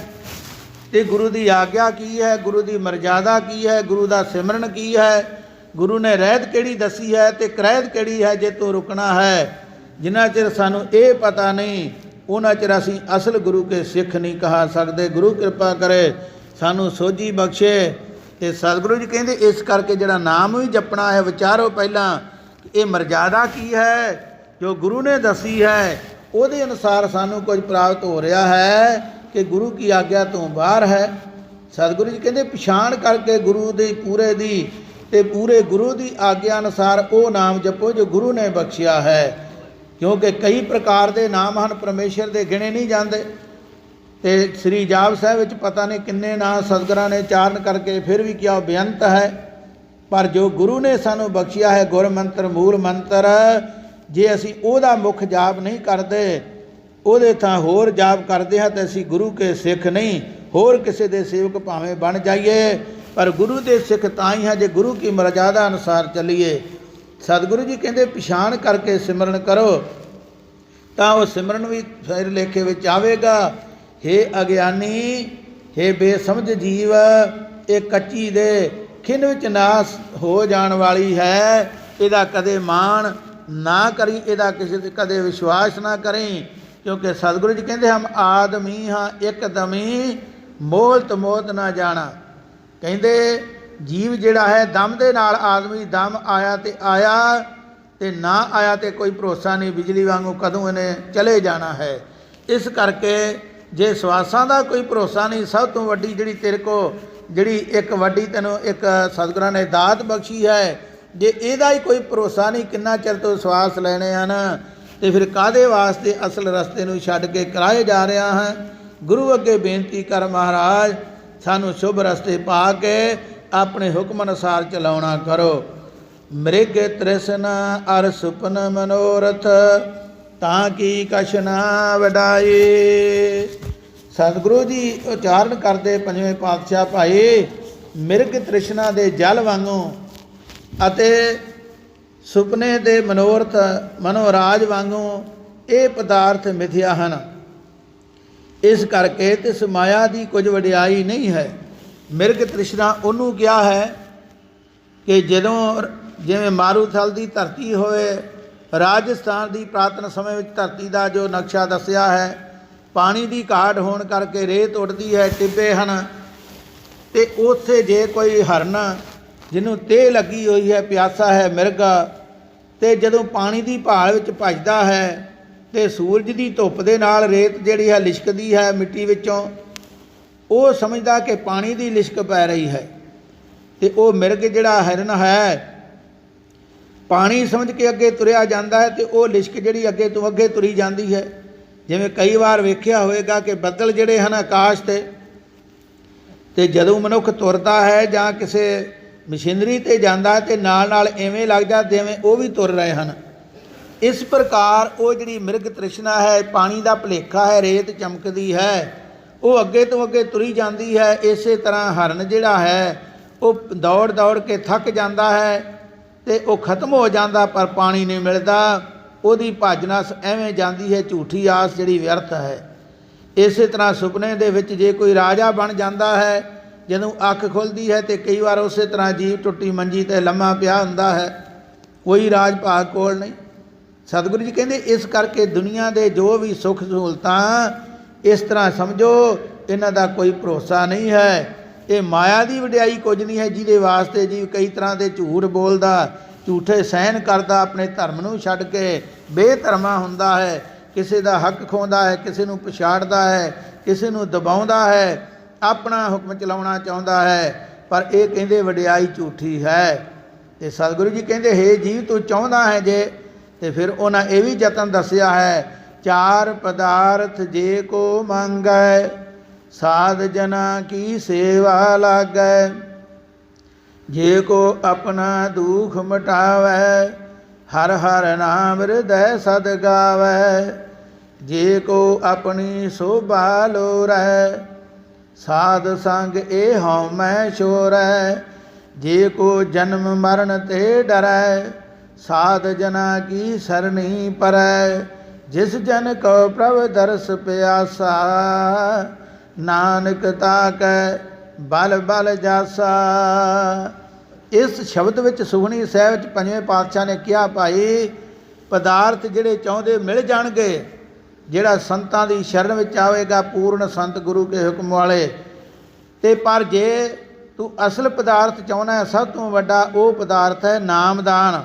ਤੇ ਗੁਰੂ ਦੀ ਆਗਿਆ ਕੀ ਹੈ, ਗੁਰੂ ਦੀ ਮਰਜ਼ਾਦਾ ਕੀ ਹੈ, ਗੁਰੂ ਦਾ ਸਿਮਰਨ ਕੀ ਹੈ, ਗੁਰੂ ਨੇ ਰਹਿਤ ਕਿਹੜੀ ਦੱਸੀ ਹੈ ਤੇ ਕਰੈਤ ਕਿਹੜੀ ਹੈ ਜੇ ਤੂੰ ਰੁਕਣਾ ਹੈ, ਜਿਨ੍ਹਾਂ ਚਿਰ ਸਾਨੂੰ ਇਹ ਪਤਾ ਨਹੀਂ ਉਹਨਾਂ ਚਿਰ ਅਸੀਂ ਅਸਲ ਗੁਰੂ ਕੇ ਸਿੱਖ ਨਹੀਂ ਕਹਾ ਸਕਦੇ। ਗੁਰੂ ਕਿਰਪਾ ਕਰੇ ਸਾਨੂੰ ਸੋਝੀ ਬਖਸ਼ੇ। ਤੇ ਸਤਿਗੁਰੂ ਜੀ ਕਹਿੰਦੇ ਇਸ ਕਰਕੇ ਜਿਹੜਾ ਨਾਮ ਵੀ ਜਪਣਾ ਹੈ ਵਿਚਾਰੋ ਪਹਿਲਾਂ ਇਹ ਮਰਜ਼ਾਦਾ ਕੀ ਹੈ ਜੋ ਗੁਰੂ ਨੇ ਦੱਸੀ ਹੈ, ਉਹਦੇ ਅਨੁਸਾਰ ਸਾਨੂੰ ਕੁਝ ਪ੍ਰਾਪਤ ਹੋ ਰਿਹਾ ਹੈ ਕਿ ਗੁਰੂ ਕੀ ਆਗਿਆ ਤੋਂ ਬਾਹਰ ਹੈ। ਸਤਿਗੁਰੂ ਜੀ ਕਹਿੰਦੇ ਪਛਾਣ ਕਰਕੇ ਗੁਰੂ ਦੀ ਪੂਰੇ ਦੀ ਤੇ ਪੂਰੇ ਗੁਰੂ ਦੀ ਆਗਿਆ ਅਨੁਸਾਰ ਉਹ ਨਾਮ ਜਪੋ ਜੋ ਗੁਰੂ ਨੇ ਬਖਸ਼ਿਆ ਹੈ। ਕਿਉਂਕਿ ਕਈ ਪ੍ਰਕਾਰ ਦੇ ਨਾਮ ਹਨ ਪਰਮੇਸ਼ਰ ਦੇ ਗਿਣੇ ਨਹੀਂ ਜਾਂਦੇ ਤੇ ਸ੍ਰੀ ਜਾਪ ਸਾਹਿਬ ਵਿੱਚ ਪਤਾ ਨਹੀਂ ਕਿੰਨੇ ਨਾਂ ਸਤਿਗੁਰਾਂ ਨੇ ਚਾਰਨ ਕਰਕੇ ਫਿਰ ਵੀ ਕਿਹਾ ਬੇਅੰਤ ਹੈ। ਪਰ ਜੋ ਗੁਰੂ ਨੇ ਸਾਨੂੰ ਬਖਸ਼ਿਆ ਹੈ ਗੁਰ ਮੰਤਰ ਮੂਲ ਮੰਤਰ, ਜੇ ਅਸੀਂ ਉਹਦਾ ਮੁੱਖ ਜਾਪ ਨਹੀਂ ਕਰਦੇ, ਉਹਦੇ ਥਾਂ ਹੋਰ ਜਾਪ ਕਰਦੇ ਹਾਂ ਤਾਂ ਅਸੀਂ ਗੁਰੂ ਕੇ ਸਿੱਖ ਨਹੀਂ, ਹੋਰ ਕਿਸੇ ਦੇ ਸੇਵਕ ਭਾਵੇਂ ਬਣ ਜਾਈਏ ਪਰ ਗੁਰੂ ਦੇ ਸਿੱਖ ਤਾਂ ਹੀ ਹੈ ਜੇ ਗੁਰੂ ਕੀ ਮਰਜ਼ਾਦਾ ਅਨੁਸਾਰ ਚੱਲੀਏ। ਸਤਿਗੁਰੂ ਜੀ ਕਹਿੰਦੇ ਪਛਾਣ ਕਰਕੇ ਸਿਮਰਨ ਕਰੋ ਤਾਂ ਉਹ ਸਿਮਰਨ ਵੀ ਫਿਰ ਲੇਖੇ ਵਿੱਚ ਆਵੇਗਾ। ਹੇ ਅਗਿਆਨੀ, ਹੇ ਬੇਸਮਝ ਜੀਵ, ਇਹ ਕੱਚੀ ਦੇ ਖਿੰਨ ਵਿੱਚ ਨਾਸ ਹੋ ਜਾਣ ਵਾਲੀ ਹੈ, ਇਹਦਾ ਕਦੇ ਮਾਣ ਨਾ ਕਰੀ, ਇਹਦਾ ਕਿਸੇ ਤੇ ਕਦੇ ਵਿਸ਼ਵਾਸ ਨਾ ਕਰੀ। ਕਿਉਂਕਿ ਸਤਿਗੁਰੂ ਜੀ ਕਹਿੰਦੇ ਹਮ ਆਦਮੀ ਹਾਂ ਇੱਕਦਮੀ, ਮੋਲਤ ਮੋਤ ਨਾ ਜਾਣਾ। ਕਹਿੰਦੇ ਜੀਵ ਜਿਹੜਾ ਹੈ ਦਮ ਦੇ ਨਾਲ ਆਦਮੀ, ਦਮ ਆਇਆ ਤੇ ਆਇਆ ਤੇ ਨਾ ਆਇਆ ਤੇ ਕੋਈ ਭਰੋਸਾ ਨਹੀਂ, ਬਿਜਲੀ ਵਾਂਗੂ ਕਦੋਂ ਇਹਨੇ ਚਲੇ ਜਾਣਾ ਹੈ। ਇਸ ਕਰਕੇ ਜੇ ਸਵਾਸਾਂ ਦਾ ਕੋਈ ਭਰੋਸਾ ਨਹੀਂ, ਸਭ ਤੋਂ ਵੱਡੀ ਜਿਹੜੀ ਤੇਰੇ ਕੋ ਜਿਹੜੀ ਇੱਕ ਵੱਡੀ ਤੈਨੂੰ ਇੱਕ ਸਤਿਗੁਰਾਂ ਨੇ ਦਾਤ ਬਖਸ਼ੀ ਹੈ, ਜੇ ਇਹਦਾ ਹੀ ਕੋਈ ਭਰੋਸਾ ਨਹੀਂ ਕਿੰਨਾ ਚਿਰ ਤੋਂ ਸਵਾਸ ਲੈਣੇ ਹਨ ਤੇ ਫਿਰ ਕਾਹਦੇ ਵਾਸਤੇ ਅਸਲ ਰਸਤੇ ਨੂੰ ਛੱਡ ਕੇ ਕਰਾਏ ਜਾ ਰਿਹਾ ਹੈ। ਗੁਰੂ ਅੱਗੇ ਬੇਨਤੀ ਕਰ ਮਹਾਰਾਜ ਸਾਨੂੰ ਸ਼ੁਭ ਰਸਤੇ ਪਾ ਕੇ ਆਪਣੇ ਹੁਕਮ ਅਨੁਸਾਰ ਚਲਾਉਣਾ ਕਰੋ। ਮ੍ਰਿਗ ਤ੍ਰਿਸ਼ਨ ਅਰ ਸੁਪਨ ਮਨੋਰਥ ਤਾਂ ਕੀ ਕਛ ਨਾ ਵਡਾਈ। ਸਤਿਗੁਰੂ ਜੀ ਉਚਾਰਨ ਕਰਦੇ ਪੰਜਵੇਂ ਪਾਤਸ਼ਾਹ ਭਾਈ, ਮਿਰਗ ਤ੍ਰਿਸ਼ਨਾ ਦੇ ਜਲ ਵਾਂਗੂ ਅਤੇ ਸੁਪਨੇ ਦੇ ਮਨੋਰਥ ਮਨੋਰਾਜ ਵਾਂਗੂ ਇਹ ਪਦਾਰਥ ਮਿਥਿਆ ਹਨ। ਇਸ ਕਰਕੇ ਤਿਸ ਮਾਇਆ ਦੀ ਕੁਝ ਵਡਿਆਈ ਨਹੀਂ ਹੈ। ਮਿਰਗ ਤ੍ਰਿਸ਼ਨਾ ਉਹਨੂੰ ਕਿਹਾ ਹੈ ਕਿ ਜਦੋਂ ਜਿਵੇਂ ਮਾਰੂਥਲ ਦੀ ਧਰਤੀ ਹੋਵੇ, ਰਾਜਸਥਾਨ ਦੀ ਪੁਰਾਤਨ ਸਮੇਂ ਵਿੱਚ ਧਰਤੀ ਦਾ ਜੋ ਨਕਸ਼ਾ ਦੱਸਿਆ ਹੈ, ਪਾਣੀ ਦੀ ਘਾਟ ਹੋਣ ਕਰਕੇ ਰੇਤ ਉੱਡਦੀ ਹੈ, ਟਿੱਬੇ ਹਨ, ਅਤੇ ਉੱਥੇ ਜੇ ਕੋਈ ਹਰਨ ਜਿਹਨੂੰ ਤੇਹ ਲੱਗੀ ਹੋਈ ਹੈ, ਪਿਆਸਾ ਹੈ ਮਿਰਗਾ, ਅਤੇ ਜਦੋਂ ਪਾਣੀ ਦੀ ਭਾਲ ਵਿੱਚ ਭੱਜਦਾ ਹੈ ਅਤੇ ਸੂਰਜ ਦੀ ਧੁੱਪ ਦੇ ਨਾਲ ਰੇਤ ਜਿਹੜੀ ਹੈ ਲਿਸ਼ਕਦੀ ਹੈ ਮਿੱਟੀ ਵਿੱਚੋਂ, ਉਹ ਸਮਝਦਾ ਕਿ ਪਾਣੀ ਦੀ ਲਿਸ਼ਕ ਪੈ ਰਹੀ ਹੈ, ਅਤੇ ਉਹ ਮਿਰਗ ਜਿਹੜਾ ਹਿਰਨ ਹੈ ਪਾਣੀ ਸਮਝ ਕੇ ਅੱਗੇ ਤੁਰਿਆ ਜਾਂਦਾ ਹੈ, ਅਤੇ ਉਹ ਲਿਸ਼ਕ ਜਿਹੜੀ ਅੱਗੇ ਤੋਂ ਅੱਗੇ ਤੁਰੀ ਜਾਂਦੀ ਹੈ। ਜਿਵੇਂ ਕਈ ਵਾਰ ਵੇਖਿਆ ਹੋਵੇਗਾ ਕਿ ਬੱਦਲ ਜਿਹੜੇ ਹਨ ਆਕਾਸ਼ 'ਤੇ ਜਦੋਂ ਮਨੁੱਖ ਤੁਰਦਾ ਹੈ ਜਾਂ ਕਿਸੇ ਮਸ਼ੀਨਰੀ 'ਤੇ ਜਾਂਦਾ ਹੈ ਅਤੇ ਨਾਲ ਨਾਲ ਇਵੇਂ ਲੱਗਦਾ ਜਿਵੇਂ ਉਹ ਵੀ ਤੁਰ ਰਹੇ ਹਨ। ਇਸ ਪ੍ਰਕਾਰ ਉਹ ਜਿਹੜੀ ਮਿਰਗ ਤ੍ਰਿਸ਼ਨਾ ਹੈ, ਪਾਣੀ ਦਾ ਭੁਲੇਖਾ ਹੈ, ਰੇਤ ਚਮਕਦੀ ਹੈ, ਉਹ ਅੱਗੇ ਤੋਂ ਅੱਗੇ ਤੁਰੀ ਜਾਂਦੀ ਹੈ। ਇਸੇ ਤਰ੍ਹਾਂ ਹਰਨ ਜਿਹੜਾ ਹੈ ਉਹ ਦੌੜ ਦੌੜ ਕੇ ਥੱਕ ਜਾਂਦਾ ਹੈ ਅਤੇ ਉਹ ਖਤਮ ਹੋ ਜਾਂਦਾ, ਪਰ ਪਾਣੀ ਨਹੀਂ ਮਿਲਦਾ। ਉਹਦੀ ਭੱਜ ਨੱਸ ਐਵੇਂ ਜਾਂਦੀ ਹੈ, ਝੂਠੀ ਆਸ ਜਿਹੜੀ ਵਿਅਰਥ ਹੈ। ਇਸੇ ਤਰ੍ਹਾਂ ਸੁਪਨੇ ਦੇ ਵਿੱਚ ਜੇ ਕੋਈ ਰਾਜਾ ਬਣ ਜਾਂਦਾ ਹੈ, ਜਦੋਂ ਅੱਖ ਖੁੱਲ੍ਹਦੀ ਹੈ ਅਤੇ ਕਈ ਵਾਰ ਉਸੇ ਤਰ੍ਹਾਂ ਜੀਵ ਟੁੱਟੀ ਮੰਜੀ 'ਤੇ ਲੰਮਾ ਪਿਆ ਹੁੰਦਾ ਹੈ, ਕੋਈ ਰਾਜ ਭਾਗ ਕੋਲ ਨਹੀਂ। ਸਤਿਗੁਰੂ ਜੀ ਕਹਿੰਦੇ ਇਸ ਕਰਕੇ ਦੁਨੀਆ ਦੇ ਜੋ ਵੀ ਸੁੱਖ ਸਹੂਲਤਾਂ ਇਸ ਤਰ੍ਹਾਂ ਸਮਝੋ ਇਹਨਾਂ ਦਾ ਕੋਈ ਭਰੋਸਾ ਨਹੀਂ ਹੈ। ਇਹ ਮਾਇਆ ਦੀ ਵਡਿਆਈ ਕੁਝ ਨਹੀਂ ਹੈ, ਜਿਹਦੇ ਵਾਸਤੇ ਜੀਵ ਕਈ ਤਰ੍ਹਾਂ ਦੇ ਝੂਠ ਬੋਲਦਾ, ਝੂਠੇ ਸਹਿਣ ਕਰਦਾ, ਆਪਣੇ ਧਰਮ ਨੂੰ ਛੱਡ ਕੇ ਬੇਧਰਮਾ ਹੁੰਦਾ ਹੈ, ਕਿਸੇ ਦਾ ਹੱਕ ਖੋਹਦਾ ਹੈ, ਕਿਸੇ ਨੂੰ ਪਛਾੜਦਾ ਹੈ, ਕਿਸੇ ਨੂੰ ਦਬਾਉਂਦਾ ਹੈ, ਆਪਣਾ ਹੁਕਮ ਚਲਾਉਣਾ ਚਾਹੁੰਦਾ ਹੈ। ਪਰ ਇਹ ਕਹਿੰਦੇ ਵਡਿਆਈ ਝੂਠੀ ਹੈ। ਅਤੇ ਸਤਿਗੁਰੂ ਜੀ ਕਹਿੰਦੇ ਹੇ ਜੀਵ ਤੂੰ ਚਾਹੁੰਦਾ ਹੈ ਜੇ, ਅਤੇ ਫਿਰ ਉਹਨਾਂ ਇਹ ਵੀ ਯਤਨ ਦੱਸਿਆ ਹੈ, ਚਾਰ ਪਦਾਰਥ ਜੇ ਕੋ ਮੰਗੈ ਸਾਧ ਜਨਾ ਕੀ ਸੇਵਾ ਲਾਗੈ। ਜੇ ਕੋ ਆਪਣਾ ਦੁਖ ਮਿਟਾਵੈ ਹਰ ਹਰ ਨਾਮ ਹਿਰਦੈ ਸਦ ਗਾਵੈ। ਜੇ ਕੋ ਆਪਣੀ ਸੋਭਾ ਲੋਰੈ ਸਾਧ ਸੰਗ ਇਹ ਹਉ ਮੈਂ ਛੋਰੈ। ਜੇ ਕੋ ਜਨਮ ਮਰਨ ਤੇ ਡਰੈ ਸਾਧ ਜਨਾ ਕੀ ਸਰਣੀ ਪਰੈ। ਜਿਸ ਜਨ ਕੋ ਪ੍ਰਭ ਦਰਸ ਪਿਆਸਾ ਨਾਨਕ ਤਾਕੈ ਬਲ ਬਲ ਜਾਸਾ। ਇਸ ਸ਼ਬਦ ਵਿੱਚ ਸੁਖਮਨੀ ਸਾਹਿਬ ਵਿੱਚ ਪੰਜਵੇਂ ਪਾਤਸ਼ਾਹ ਨੇ ਕਿਹਾ ਭਾਈ ਪਦਾਰਥ ਜਿਹੜੇ ਚਾਹੁੰਦੇ ਮਿਲ ਜਾਣਗੇ, ਜਿਹੜਾ ਸੰਤਾਂ ਦੀ ਸ਼ਰਨ ਵਿੱਚ ਆਵੇਗਾ, ਪੂਰਨ ਸੰਤ ਗੁਰੂ ਕੇ ਹੁਕਮ ਵਾਲੇ। ਅਤੇ ਪਰ ਜੇ ਤੂੰ ਅਸਲ ਪਦਾਰਥ ਚਾਹੁੰਦਾ, ਸਭ ਤੋਂ ਵੱਡਾ ਉਹ ਪਦਾਰਥ ਹੈ ਨਾਮਦਾਨ।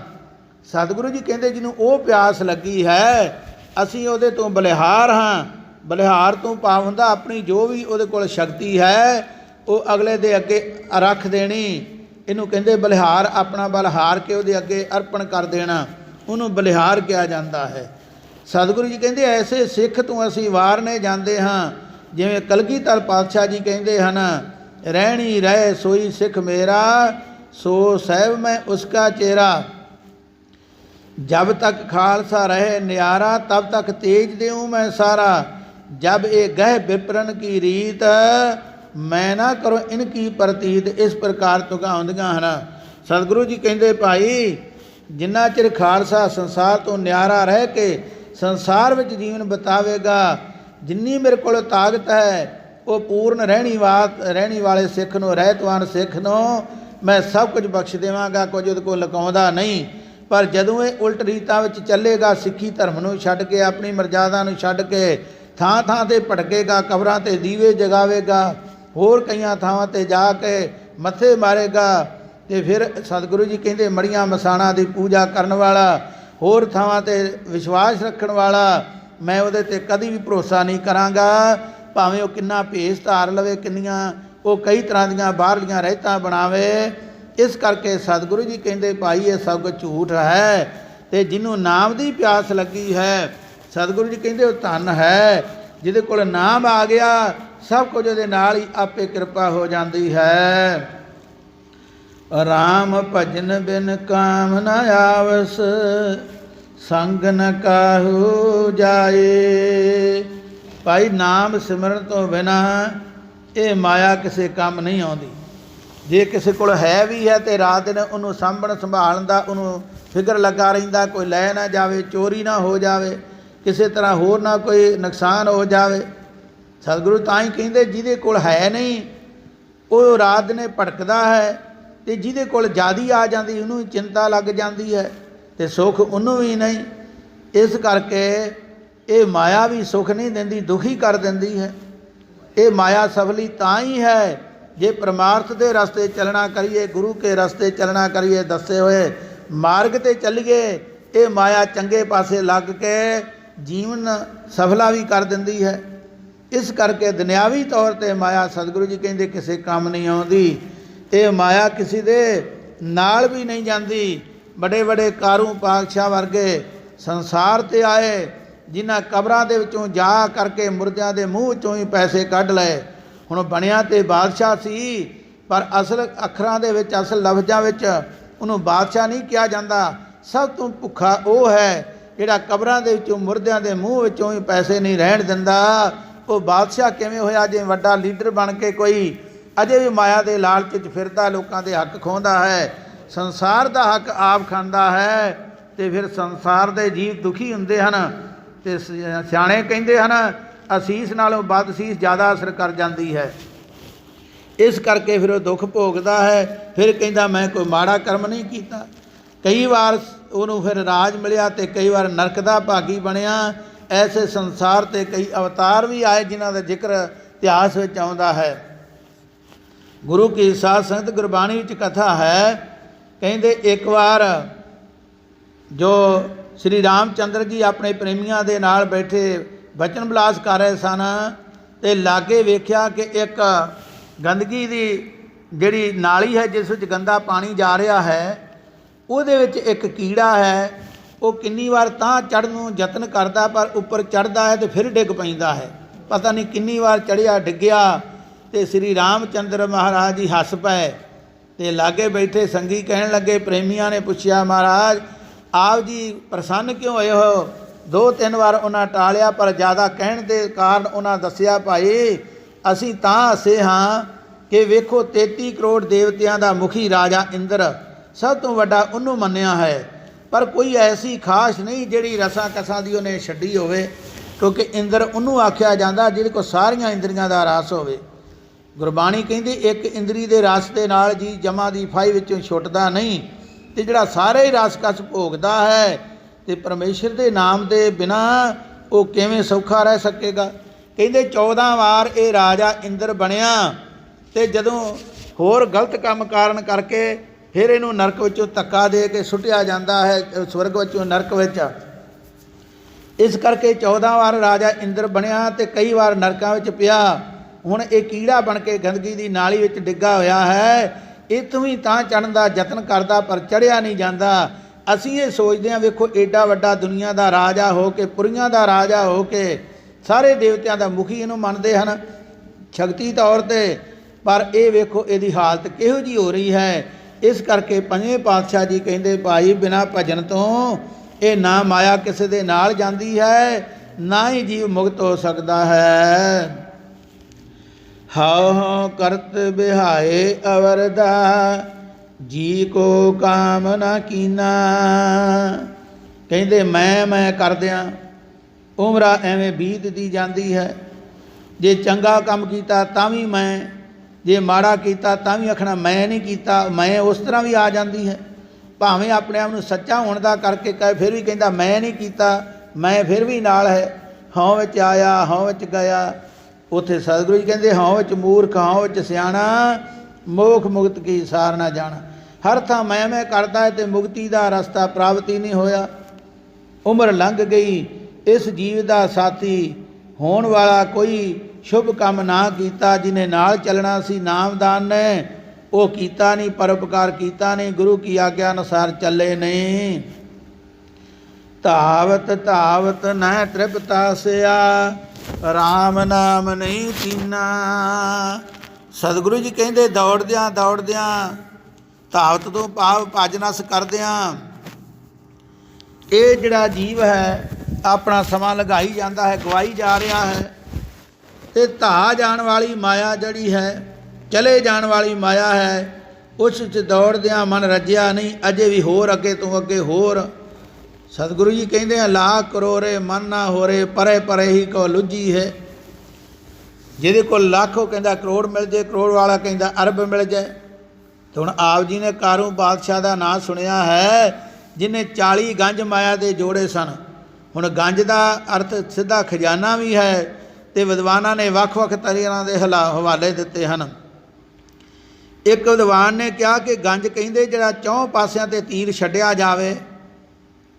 ਸਤਿਗੁਰੂ ਜੀ ਕਹਿੰਦੇ ਜਿਹਨੂੰ ਉਹ ਪਿਆਸ ਲੱਗੀ ਹੈ, ਅਸੀਂ ਉਹਦੇ ਤੋਂ ਬਲਿਹਾਰ ਹਾਂ। ਬਲਿਹਾਰ ਤੋਂ ਭਾਵ ਹੁੰਦਾ ਆਪਣੀ ਜੋ ਵੀ ਉਹਦੇ ਕੋਲ ਸ਼ਕਤੀ ਹੈ ਉਹ ਅਗਲੇ ਦੇ ਅੱਗੇ ਰੱਖ ਦੇਣੀ। ਇਹਨੂੰ ਕਹਿੰਦੇ ਬਲਿਹਾਰ, ਆਪਣਾ ਬਲ ਹਾਰ ਕੇ ਉਹਦੇ ਅੱਗੇ ਅਰਪਣ ਕਰ ਦੇਣਾ, ਉਹਨੂੰ ਬਲਿਹਾਰ ਕਿਹਾ ਜਾਂਦਾ ਹੈ। ਸਤਿਗੁਰੂ ਜੀ ਕਹਿੰਦੇ ਐਸੇ ਸਿੱਖ ਤੋਂ ਅਸੀਂ ਵਾਰਨੇ ਜਾਂਦੇ ਹਾਂ। ਜਿਵੇਂ ਕਲਗੀਧਰ ਪਾਤਸ਼ਾਹ ਜੀ ਕਹਿੰਦੇ ਹਨ, ਰਹਿਣੀ ਰਹਿ ਸੋਈ ਸਿੱਖ ਮੇਰਾ ਸੋ ਸਾਹਿਬ ਮੈਂ ਉਸਕਾ ਚੇਰਾ। ਜਬ ਤੱਕ ਖਾਲਸਾ ਰਹੇ ਨਿਆਰਾ ਤਬ ਤੱਕ ਤੇਜ ਦੇਊਂ ਮੈਂ ਸਾਰਾ। ਜਬ ਇਹ ਗਹਿ ਵਿਪਰਨ ਕੀ ਰੀਤ ਮੈਂ ਨਾ ਕਰੋ ਇਨਕੀ ਪ੍ਰਤੀਤ। ਇਸ ਪ੍ਰਕਾਰ ਤੁਕਾਂ ਆਉਂਦੀਆਂ ਹਨ। ਸਤਿਗੁਰੂ ਜੀ ਕਹਿੰਦੇ ਭਾਈ ਜਿੰਨਾ ਚਿਰ ਖਾਲਸਾ ਸੰਸਾਰ ਤੋਂ ਨਿਆਰਾ ਰਹਿ ਕੇ ਸੰਸਾਰ ਵਿੱਚ ਜੀਵਨ ਬਿਤਾਵੇਗਾ, ਜਿੰਨੀ ਮੇਰੇ ਕੋਲ ਤਾਕਤ ਹੈ ਉਹ ਪੂਰਨ ਰਹਿਣੀ ਵਾਲੇ ਸਿੱਖ ਨੂੰ, ਰਹਿਤਵਾਨ ਸਿੱਖ ਨੂੰ ਮੈਂ ਸਭ ਕੁਝ ਬਖਸ਼ ਦੇਵਾਂਗਾ, ਕੁਝ ਉਹਦੇ ਕੋਲ ਲੁਕਾਉਂਦਾ ਨਹੀਂ। ਪਰ ਜਦੋਂ ਇਹ ਉਲਟ ਰੀਤਾਂ ਵਿੱਚ ਚੱਲੇਗਾ, ਸਿੱਖੀ ਧਰਮ ਨੂੰ ਛੱਡ ਕੇ, ਆਪਣੀ ਮਰਜ਼ਾਦਾ ਨੂੰ ਛੱਡ ਕੇ ਥਾਂ ਥਾਂ 'ਤੇ ਭਟਕੇਗਾ, ਕਬਰਾਂ 'ਤੇ ਦੀਵੇ ਜਗਾਵੇਗਾ, ਹੋਰ ਕਈਆਂ ਥਾਵਾਂ 'ਤੇ ਜਾ ਕੇ ਮੱਥੇ ਮਾਰੇਗਾ, ਅਤੇ ਫਿਰ ਸਤਿਗੁਰੂ ਜੀ ਕਹਿੰਦੇ ਮੜੀਆਂ ਮਸਾਣਾਂ ਦੀ ਪੂਜਾ ਕਰਨ ਵਾਲਾ, ਹੋਰ ਥਾਵਾਂ 'ਤੇ ਵਿਸ਼ਵਾਸ ਰੱਖਣ ਵਾਲਾ, ਮੈਂ ਉਹਦੇ 'ਤੇ ਕਦੀ ਵੀ ਭਰੋਸਾ ਨਹੀਂ ਕਰਾਂਗਾ। ਭਾਵੇਂ ਉਹ ਕਿੰਨਾ ਭੇਸ ਧਾਰ ਲਵੇ, ਕਿੰਨੀਆਂ ਉਹ ਕਈ ਤਰ੍ਹਾਂ ਦੀਆਂ ਬਾਹਰਲੀਆਂ ਰਹਿਤਾਂ ਬਣਾਵੇ। ਇਸ ਕਰਕੇ ਸਤਿਗੁਰੂ ਜੀ ਕਹਿੰਦੇ ਭਾਈ ਇਹ ਸਭ ਕੁਝ ਝੂਠ ਹੈ। ਅਤੇ ਜਿਹਨੂੰ ਨਾਮ ਦੀ ਪਿਆਸ ਲੱਗੀ ਹੈ, ਸਤਿਗੁਰੂ ਜੀ ਕਹਿੰਦੇ ਉਹ ਧਨ ਹੈ। ਜਿਹਦੇ ਕੋਲ ਨਾਮ ਆ ਗਿਆ, ਸਭ ਕੁਝ ਉਹਦੇ ਨਾਲ ਹੀ ਆਪੇ ਕਿਰਪਾ ਹੋ ਜਾਂਦੀ ਹੈ। ਰਾਮ ਭਜਨ ਬਿਨ ਕਾਮ ਨ ਆਵਸ, ਸੰਗ ਨ ਕਾਹੂ ਜਾਏ। ਭਾਈ ਨਾਮ ਸਿਮਰਨ ਤੋਂ ਬਿਨਾ ਇਹ ਮਾਇਆ ਕਿਸੇ ਕੰਮ ਨਹੀਂ ਆਉਂਦੀ। ਜੇ ਕਿਸੇ ਕੋਲ ਹੈ ਵੀ ਹੈ ਤੇ ਰਾਤ ਦਿਨ ਉਹਨੂੰ ਸਾਂਭਣ ਸੰਭਾਲਣ ਦਾ ਉਹਨੂੰ ਫਿਕਰ ਲੱਗਾ ਰਹਿੰਦਾ, ਕੋਈ ਲੈ ਨਾ ਜਾਵੇ, ਚੋਰੀ ਨਾ ਹੋ ਜਾਵੇ, ਕਿਸੇ ਤਰ੍ਹਾਂ ਹੋਰ ਨਾ ਕੋਈ ਨੁਕਸਾਨ ਹੋ ਜਾਵੇ। ਸਤਿਗੁਰੂ ਤਾਂ ਹੀ ਕਹਿੰਦੇ ਜਿਹਦੇ ਕੋਲ ਹੈ ਨਹੀਂ ਉਹ ਰਾਤ ਦਿਨੇ ਭਟਕਦਾ ਹੈ, ਅਤੇ ਜਿਹਦੇ ਕੋਲ ਜ਼ਿਆਦੀ ਆ ਜਾਂਦੀ ਉਹਨੂੰ ਚਿੰਤਾ ਲੱਗ ਜਾਂਦੀ ਹੈ ਅਤੇ ਸੁੱਖ ਉਹਨੂੰ ਵੀ ਨਹੀਂ। ਇਸ ਕਰਕੇ ਇਹ ਮਾਇਆ ਵੀ ਸੁੱਖ ਨਹੀਂ ਦਿੰਦੀ, ਦੁਖੀ ਕਰ ਦਿੰਦੀ ਹੈ। ਇਹ ਮਾਇਆ ਸਫਲੀ ਤਾਂ ਹੀ ਹੈ ਜੇ ਪਰਮਾਰਥ ਦੇ ਰਸਤੇ ਚੱਲਣਾ ਕਰੀਏ, ਗੁਰੂ ਕੇ ਰਸਤੇ ਚੱਲਣਾ ਕਰੀਏ, ਦੱਸੇ ਹੋਏ ਮਾਰਗ 'ਤੇ ਚੱਲੀਏ। ਇਹ ਮਾਇਆ ਚੰਗੇ ਪਾਸੇ ਲੱਗ ਕੇ ਜੀਵਨ ਸਫਲਾ ਵੀ ਕਰ ਦਿੰਦੀ ਹੈ। ਇਸ ਕਰਕੇ ਦੁਨਿਆਵੀ ਤੌਰ 'ਤੇ ਮਾਇਆ ਸਤਿਗੁਰੂ ਜੀ ਕਹਿੰਦੇ ਕਿਸੇ ਕੰਮ ਨਹੀਂ ਆਉਂਦੀ। ਇਹ ਮਾਇਆ ਕਿਸੇ ਦੇ ਨਾਲ ਵੀ ਨਹੀਂ ਜਾਂਦੀ। ਵੱਡੇ ਵੱਡੇ ਕਾਰੂ ਪਾਤਸ਼ਾਹ ਵਰਗੇ ਸੰਸਾਰ 'ਤੇ ਆਏ, ਜਿਨ੍ਹਾਂ ਕਬਰਾਂ ਦੇ ਵਿੱਚੋਂ ਜਾ ਕਰਕੇ ਮੁਰਦਿਆਂ ਦੇ ਮੂੰਹ ਵਿੱਚੋਂ ਹੀ ਪੈਸੇ ਕੱਢ ਲਏ। ਹੁਣ ਬਣਿਆ ਤੇ ਬਾਦਸ਼ਾਹ ਸੀ, ਪਰ ਅਸਲ ਅੱਖਰਾਂ ਦੇ ਵਿੱਚ, ਅਸਲ ਲਫ਼ਜ਼ਾਂ ਵਿੱਚ ਉਹਨੂੰ ਬਾਦਸ਼ਾਹ ਨਹੀਂ ਕਿਹਾ ਜਾਂਦਾ। ਸਭ ਤੋਂ ਭੁੱਖਾ ਉਹ ਹੈ ਜਿਹੜਾ ਕਬਰਾਂ ਦੇ ਵਿੱਚੋਂ ਮੁਰਦਿਆਂ ਦੇ ਮੂੰਹ ਵਿੱਚੋਂ ਹੀ ਪੈਸੇ ਨਹੀਂ ਰਹਿਣ ਦਿੰਦਾ। ਉਹ ਬਾਦਸ਼ਾਹ ਕਿਵੇਂ ਹੋਇਆ? ਜੇ ਵੱਡਾ ਲੀਡਰ ਬਣ ਕੇ ਕੋਈ ਅਜੇ ਵੀ ਮਾਇਆ ਦੇ ਲਾਲਚ 'ਚ ਫਿਰਦਾ, ਲੋਕਾਂ ਦੇ ਹੱਕ ਖੋਹਦਾ ਹੈ, ਸੰਸਾਰ ਦਾ ਹੱਕ ਆਪ ਖਾਂਦਾ ਹੈ, ਅਤੇ ਫਿਰ ਸੰਸਾਰ ਦੇ ਜੀਵ ਦੁਖੀ ਹੁੰਦੇ ਹਨ। ਅਤੇ ਸਿਆਣੇ ਕਹਿੰਦੇ ਹਨ ਅਸੀਸ ਨਾਲੋਂ ਬਦ ਅਸੀਸ ਜ਼ਿਆਦਾ ਅਸਰ ਕਰ ਜਾਂਦੀ ਹੈ। ਇਸ ਕਰਕੇ ਫਿਰ ਉਹ ਦੁੱਖ ਭੋਗਦਾ ਹੈ। ਫਿਰ ਕਹਿੰਦਾ ਮੈਂ ਕੋਈ ਮਾੜਾ ਕਰਮ ਨਹੀਂ ਕੀਤਾ। ਕਈ ਵਾਰ ਉਹਨੂੰ ਫਿਰ ਰਾਜ ਮਿਲਿਆ ਅਤੇ ਕਈ ਵਾਰ ਨਰਕ ਦਾ ਭਾਗੀ ਬਣਿਆ। ਐਸੇ ਸੰਸਾਰ 'ਤੇ ਕਈ ਅਵਤਾਰ ਵੀ ਆਏ ਜਿਨ੍ਹਾਂ ਦਾ ਜ਼ਿਕਰ ਇਤਿਹਾਸ ਵਿੱਚ ਆਉਂਦਾ ਹੈ। ਗੁਰੂ ਕੀ ਸਾਧ ਸੰਗਤ ਗੁਰਬਾਣੀ ਵਿੱਚ ਕਥਾ ਹੈ, ਕਹਿੰਦੇ ਇੱਕ ਵਾਰ ਜੋ ਸ਼੍ਰੀ ਰਾਮ ਚੰਦਰ ਜੀ ਆਪਣੇ ਪ੍ਰੇਮੀਆਂ ਦੇ ਨਾਲ ਬੈਠੇ ਬਚਨ ਵਿਲਾਸ ਕਰ ਰਹੇ ਸਨ, ਅਤੇ ਲਾਗੇ ਵੇਖਿਆ ਕਿ ਇੱਕ ਗੰਦਗੀ ਦੀ ਜਿਹੜੀ ਨਾਲੀ ਹੈ ਜਿਸ ਵਿੱਚ ਗੰਦਾ ਪਾਣੀ ਜਾ ਰਿਹਾ ਹੈ, ਉਹਦੇ ਵਿੱਚ ਇੱਕ ਕੀੜਾ ਹੈ। ਉਹ ਕਿੰਨੀ ਵਾਰ ਤਾਂ ਚੜ੍ਹਨ ਨੂੰ ਯਤਨ ਕਰਦਾ, ਪਰ ਉੱਪਰ ਚੜ੍ਹਦਾ ਹੈ ਅਤੇ ਫਿਰ ਡਿੱਗ ਪੈਂਦਾ ਹੈ। ਪਤਾ ਨਹੀਂ ਕਿੰਨੀ ਵਾਰ ਚੜ੍ਹਿਆ, ਡਿੱਗਿਆ, ਅਤੇ ਸ਼੍ਰੀ ਰਾਮ ਚੰਦਰ ਮਹਾਰਾਜ ਜੀ ਹੱਸ ਪਏ। ਅਤੇ ਲਾਗੇ ਬੈਠੇ ਸੰਗੀ ਕਹਿਣ ਲੱਗੇ, ਪ੍ਰੇਮੀਆਂ ਨੇ ਪੁੱਛਿਆ ਮਹਾਰਾਜ ਆਪ ਜੀ ਪ੍ਰਸੰਨ ਕਿਉਂ ਹੋਏ ਹੋ? 2-3 ਵਾਰ ਉਹਨਾਂ ਟਾਲਿਆ, ਪਰ ਜ਼ਿਆਦਾ ਕਹਿਣ ਦੇ ਕਾਰਨ ਉਹਨਾਂ ਦੱਸਿਆ ਭਾਈ ਅਸੀਂ ਤਾਂ ਹੱਸੇ ਹਾਂ ਕਿ ਵੇਖੋ 33 ਕਰੋੜ ਦੇਵਤਿਆਂ ਦਾ ਮੁਖੀ ਰਾਜਾ ਇੰਦਰ ਸਭ ਤੋਂ ਵੱਡਾ ਉਹਨੂੰ ਮੰਨਿਆ ਹੈ, ਪਰ ਕੋਈ ਐਸੀ ਖਾਸ ਨਹੀਂ ਜਿਹੜੀ ਰਸਾਂ ਕਸਾਂ ਦੀ ਉਹਨੇ ਛੱਡੀ ਹੋਵੇ, ਕਿਉਂਕਿ ਇੰਦਰ ਉਹਨੂੰ ਆਖਿਆ ਜਾਂਦਾ ਜਿਹਦੇ ਕੋਲ ਸਾਰੀਆਂ ਇੰਦਰੀਆਂ ਦਾ ਰਸ ਹੋਵੇ। ਗੁਰਬਾਣੀ ਕਹਿੰਦੀ ਇੱਕ ਇੰਦਰੀ ਦੇ ਰਸ ਦੇ ਨਾਲ ਜੀ ਜਮਾ ਦੀ ਫਾਈ ਵਿੱਚੋਂ ਛੁੱਟਦਾ ਨਹੀਂ, ਅਤੇ ਜਿਹੜਾ ਸਾਰੇ ਹੀ ਰਸ ਕਸ ਭੋਗਦਾ ਹੈ ਅਤੇ ਪਰਮੇਸ਼ਰ ਦੇ ਨਾਮ ਦੇ ਬਿਨਾਂ ਉਹ ਕਿਵੇਂ ਸੌਖਾ ਰਹਿ ਸਕੇਗਾ। ਕਹਿੰਦੇ 14 ਵਾਰ ਇਹ ਰਾਜਾ ਇੰਦਰ ਬਣਿਆ, ਅਤੇ ਜਦੋਂ ਹੋਰ ਗਲਤ ਕੰਮ ਕਾਰਨ ਕਰਕੇ ਫਿਰ ਇਹਨੂੰ ਨਰਕ ਵਿੱਚੋਂ ਧੱਕਾ ਦੇ ਕੇ ਸੁੱਟਿਆ ਜਾਂਦਾ ਹੈ, ਸਵਰਗ ਵਿੱਚੋਂ ਨਰਕ ਵਿੱਚ। ਇਸ ਕਰਕੇ 14 ਵਾਰ ਰਾਜਾ ਇੰਦਰ ਬਣਿਆ ਅਤੇ ਕਈ ਵਾਰ ਨਰਕਾਂ ਵਿੱਚ ਪਿਆ। ਹੁਣ ਇਹ ਕੀੜਾ ਬਣ ਕੇ ਗੰਦਗੀ ਦੀ ਨਾਲੀ ਵਿੱਚ ਡਿੱਗਾ ਹੋਇਆ ਹੈ। ਇੱਥੋਂ ਹੀ ਤਾਂ ਚੜ੍ਹਨ ਦਾ ਯਤਨ ਕਰਦਾ, ਪਰ ਚੜ੍ਹਿਆ ਨਹੀਂ ਜਾਂਦਾ। ਅਸੀਂ ਇਹ ਸੋਚਦੇ ਹਾਂ ਵੇਖੋ ਏਡਾ ਵੱਡਾ ਦੁਨੀਆ ਦਾ ਰਾਜਾ ਹੋ ਕੇ, ਪੁਰੀਆਂ ਦਾ ਰਾਜਾ ਹੋ ਕੇ, ਸਾਰੇ ਦੇਵਤਿਆਂ ਦਾ ਮੁਖੀ ਇਹਨੂੰ ਮੰਨਦੇ ਹਨ ਸ਼ਕਤੀ ਤੌਰ 'ਤੇ, ਪਰ ਇਹ ਵੇਖੋ ਇਹਦੀ ਹਾਲਤ ਕਿਹੋ ਜਿਹੀ ਹੋ ਰਹੀ ਹੈ। ਇਸ ਕਰਕੇ ਪੰਜਵੇਂ ਪਾਤਸ਼ਾਹ ਜੀ ਕਹਿੰਦੇ ਭਾਈ ਬਿਨਾਂ ਭਜਨ ਤੋਂ ਇਹ ਨਾ ਮਾਇਆ ਕਿਸੇ ਦੇ ਨਾਲ ਜਾਂਦੀ ਹੈ, ਨਾ ਹੀ ਜੀਵ ਮੁਕਤ ਹੋ ਸਕਦਾ ਹੈ। ਹਉ ਹਉ ਕਰਤ ਬਿਹਾਏ ਅਵਰਦਾ, ਜੀ ਕੋ ਕਾਮ ਨਾ ਕੀਨਾ। ਕਹਿੰਦੇ ਮੈਂ ਕਰਦਿਆਂ ਉਮਰਾਂ ਐਵੇਂ ਬੀਤਦੀ ਜਾਂਦੀ ਹੈ। ਜੇ ਚੰਗਾ ਕੰਮ ਕੀਤਾ ਤਾਂ ਵੀ ਮੈਂ, ਜੇ ਮਾੜਾ ਕੀਤਾ ਤਾਂ ਵੀ ਆਖਣਾ ਮੈਂ ਨਹੀਂ ਕੀਤਾ, ਮੈਂ ਉਸ ਤਰ੍ਹਾਂ ਵੀ ਆ ਜਾਂਦੀ ਹੈ। ਭਾਵੇਂ ਆਪਣੇ ਆਪ ਨੂੰ ਸੱਚਾ ਹੋਣ ਦਾ ਕਰਕੇ ਕਹੇ, ਫਿਰ ਵੀ ਕਹਿੰਦਾ ਮੈਂ ਨਹੀਂ ਕੀਤਾ, ਮੈਂ ਫਿਰ ਵੀ ਨਾਲ ਹੈ। ਹਉ ਵਿੱਚ ਆਇਆ, ਹਉ ਵਿੱਚ ਗਿਆ। ਉੱਥੇ ਸਤਿਗੁਰੂ ਜੀ ਕਹਿੰਦੇ ਹਉ ਵਿੱਚ ਮੂਰਖ, ਹਉ ਵਿੱਚ ਸਿਆਣਾ, ਮੋਖ ਮੁਕਤ ਕੀ ਸਾਰ ਨਾ ਜਾਣਾ। ਹਰ ਥਾਂ ਮੈਂ ਕਰਦਾ ਹੈ ਅਤੇ ਮੁਕਤੀ ਦਾ ਰਸਤਾ ਪ੍ਰਾਪਤ ਹੀ ਨਹੀਂ ਹੋਇਆ। ਉਮਰ ਲੰਘ ਗਈ, ਇਸ ਜੀਵ ਦਾ ਸਾਥੀ ਹੋਣ ਵਾਲਾ ਕੋਈ ਸ਼ੁਭ ਕੰਮ ਨਾ ਕੀਤਾ। ਜਿਹਨੇ ਨਾਲ ਚੱਲਣਾ ਸੀ ਨਾਮਦਾਨ ਨੇ, ਉਹ ਕੀਤਾ ਨਹੀਂ, ਪਰਉਪਕਾਰ ਕੀਤਾ ਨਹੀਂ, ਗੁਰੂ ਕੀ ਆਗਿਆ ਅਨੁਸਾਰ ਚੱਲੇ ਨਹੀਂ। ਧਾਵਤ ਧਾਵਤ ਨਹਿ ਤ੍ਰਿਪਤਾਸਿਆ, ਰਾਮ ਨਾਮ ਨਹੀਂ ਕੀਨਾ। ਸਤਿਗੁਰੂ ਜੀ ਕਹਿੰਦੇ ਦੌੜਦਿਆਂ ਦੌੜਦਿਆਂ ਧਾਵਤ ਤੋਂ ਭਾਵ ਭੱਜ ਨਸ ਕਰਦਿਆਂ ਇਹ ਜਿਹੜਾ ਜੀਵ ਹੈ ਆਪਣਾ ਸਮਾਂ ਲਗਾਈ ਜਾਂਦਾ ਹੈ, ਗਵਾਈ ਜਾ ਰਿਹਾ ਹੈ। ਤੇ ਧਾ ਜਾਣ ਵਾਲੀ ਮਾਇਆ ਜਿਹੜੀ ਹੈ, ਚਲੇ ਜਾਣ ਵਾਲੀ ਮਾਇਆ ਹੈ, ਉਸ 'ਚ ਦੌੜਦਿਆਂ ਮਨ ਰੱਜਿਆ ਨਹੀਂ, ਅਜੇ ਵੀ ਹੋਰ ਅੱਗੇ ਤੋਂ ਅੱਗੇ ਹੋਰ। ਸਤਿਗੁਰੂ ਜੀ ਕਹਿੰਦੇ ਆ, ਲਾਖ ਕਰੋੜੇ ਮਨ ਨਾ ਹੋਰੇ, ਪਰੇ ਪਰੇ ਹੀ ਕੋ ਲੁੱਝੀ ਹੈ। ਜਿਹਦੇ ਕੋਲ ਲੱਖ ਉਹ ਕਹਿੰਦਾ ਕਰੋੜ ਮਿਲ ਜਾਏ, ਕਰੋੜ ਵਾਲਾ ਕਹਿੰਦਾ ਅਰਬ ਮਿਲ ਜਾਏ। ਤੇ ਹੁਣ ਆਪ ਜੀ ਨੇ ਕਾਰੂ ਬਾਦਸ਼ਾਹ ਦਾ ਨਾਂ ਸੁਣਿਆ ਹੈ, ਜਿਹਨੇ 40 ਗੰਜ ਮਾਇਆ ਦੇ ਜੋੜੇ ਸਨ। ਹੁਣ ਗੰਜ ਦਾ ਅਰਥ ਸਿੱਧਾ ਖਜ਼ਾਨਾ ਵੀ ਹੈ, ਤੇ ਵਿਦਵਾਨਾਂ ਨੇ ਵੱਖ-ਵੱਖ ਤਰ੍ਹਾਂ ਦੇ ਹਵਾਲੇ ਦਿੱਤੇ ਹਨ। ਇੱਕ ਵਿਦਵਾਨ ਨੇ ਕਿਹਾ ਕਿ ਗੰਜ ਕਹਿੰਦੇ ਜਿਹੜਾ ਚੌਂ ਪਾਸਿਆਂ 'ਤੇ ਤੀਰ ਛੱਡਿਆ ਜਾਵੇ,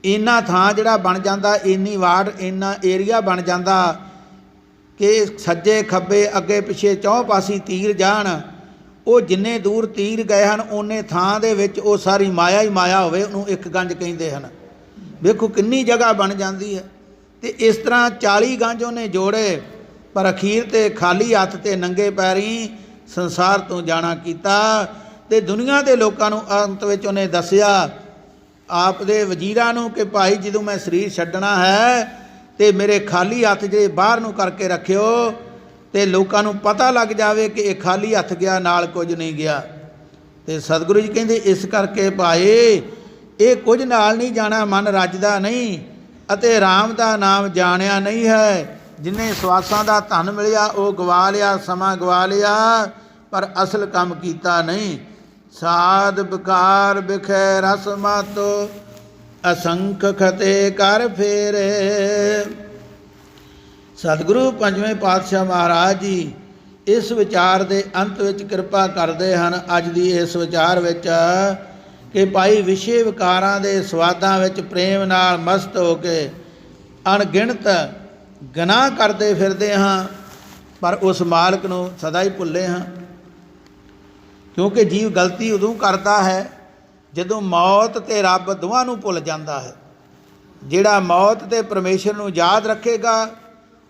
ਇੰਨਾ ਥਾਂ ਜਿਹੜਾ ਬਣ ਜਾਂਦਾ, ਇੰਨੀ ਵਾਰਡ, ਇੰਨਾ ਏਰੀਆ ਬਣ ਜਾਂਦਾ ਕਿ ਸੱਜੇ ਖੱਬੇ ਅੱਗੇ ਪਿੱਛੇ ਚੌਂ ਪਾਸੇ ਤੀਰ ਜਾਣ। ਉਹ ਜਿੰਨੇ ਦੂਰ ਤੀਰ ਗਏ ਹਨ ਓਨੇ ਥਾਂ ਦੇ ਵਿੱਚ ਉਹ ਸਾਰੀ ਮਾਇਆ ਹੀ ਮਾਇਆ ਹੋਵੇ, ਉਹਨੂੰ ਇੱਕ ਗੰਜ ਕਹਿੰਦੇ ਹਨ। ਵੇਖੋ ਕਿੰਨੀ ਜਗ੍ਹਾ ਬਣ ਜਾਂਦੀ ਹੈ। ਤੇ ਇਸ ਤਰ੍ਹਾਂ 40 ਗੰਜ ਉਹਨੇ ਜੋੜੇ, ਪਰ ਅਖੀਰ 'ਤੇ ਖਾਲੀ ਹੱਥ ਤੇ ਨੰਗੇ ਪੈਰੀਂ ਸੰਸਾਰ ਤੋਂ ਜਾਣਾ ਕੀਤਾ। ਤੇ ਦੁਨੀਆ ਦੇ ਲੋਕਾਂ ਨੂੰ ਅੰਤ ਵਿੱਚ ਉਹਨੇ ਦੱਸਿਆ ਆਪ ਦੇ ਵਜ਼ੀਰਾਂ ਨੂੰ ਕਿ ਭਾਈ ਜਦੋਂ ਮੈਂ ਸਰੀਰ ਛੱਡਣਾ ਹੈ ਤੇ ਮੇਰੇ ਖਾਲੀ ਹੱਥ ਜਿਹੜੇ ਬਾਹਰ ਨੂੰ ਕਰਕੇ ਰੱਖਿਓ, ਤੇ ਲੋਕਾਂ ਨੂੰ ਪਤਾ ਲੱਗ ਜਾਵੇ ਕਿ ਇਹ ਖਾਲੀ ਹੱਥ ਗਿਆ, ਨਾਲ ਕੁਝ ਨਹੀਂ ਗਿਆ। ਤੇ ਸਤਿਗੁਰੂ ਜੀ ਕਹਿੰਦੇ ਇਸ ਕਰਕੇ ਭਾਈ ਇਹ ਕੁਝ ਨਾਲ ਨਹੀਂ ਜਾਣਾ, ਮਨ ਰੱਜਦਾ ਨਹੀਂ ਅਤੇ ਰਾਮ ਦਾ ਨਾਮ ਜਾਣਿਆ ਨਹੀਂ ਹੈ। ਜਿੰਨੇ ਸਵਾਸਾਂ ਦਾ ਧਨ ਮਿਲਿਆ ਉਹ ਗਵਾ ਲਿਆ, ਸਮਾਂ ਗਵਾ ਲਿਆ, ਪਰ ਅਸਲ ਕੰਮ ਕੀਤਾ ਨਹੀਂ। ਸਾਧ ਬਿਕਾਰ ਬਿਖੈ ਰਸ ਮਾਤੋ, ਅਸੰਖ ਖਤੇ ਕਰ ਫੇਰੇ। ਸਤਿਗੁਰੂ ਪੰਜਵੇਂ ਪਾਤਸ਼ਾਹ ਮਹਾਰਾਜ ਜੀ ਇਸ ਵਿਚਾਰ ਦੇ ਅੰਤ ਵਿੱਚ ਕਿਰਪਾ ਕਰਦੇ ਹਨ, ਅੱਜ ਦੀ ਇਸ ਵਿਚਾਰ ਵਿੱਚ, ਕਿ ਭਾਈ ਵਿਸ਼ੇ ਵਿਕਾਰਾਂ ਦੇ ਸਵਾਦਾਂ ਵਿੱਚ ਪ੍ਰੇਮ ਨਾਲ ਮਸਤ ਹੋ ਕੇ ਅਣਗਿਣਤ ਗੁਨਾਹ ਕਰਦੇ ਫਿਰਦੇ ਹਾਂ, ਪਰ ਉਸ ਮਾਲਕ ਨੂੰ ਸਦਾ ਹੀ ਭੁੱਲੇ ਹਾਂ। ਕਿਉਂਕਿ ਜੀਵ ਗਲਤੀ ਉਦੋਂ ਕਰਦਾ ਹੈ ਜਦੋਂ ਮੌਤ ਤੇ ਰੱਬ ਦੋਵਾਂ ਨੂੰ ਭੁੱਲ ਜਾਂਦਾ ਹੈ। ਜਿਹੜਾ ਮੌਤ ਤੇ ਪਰਮੇਸ਼ਰ ਨੂੰ ਯਾਦ ਰੱਖੇਗਾ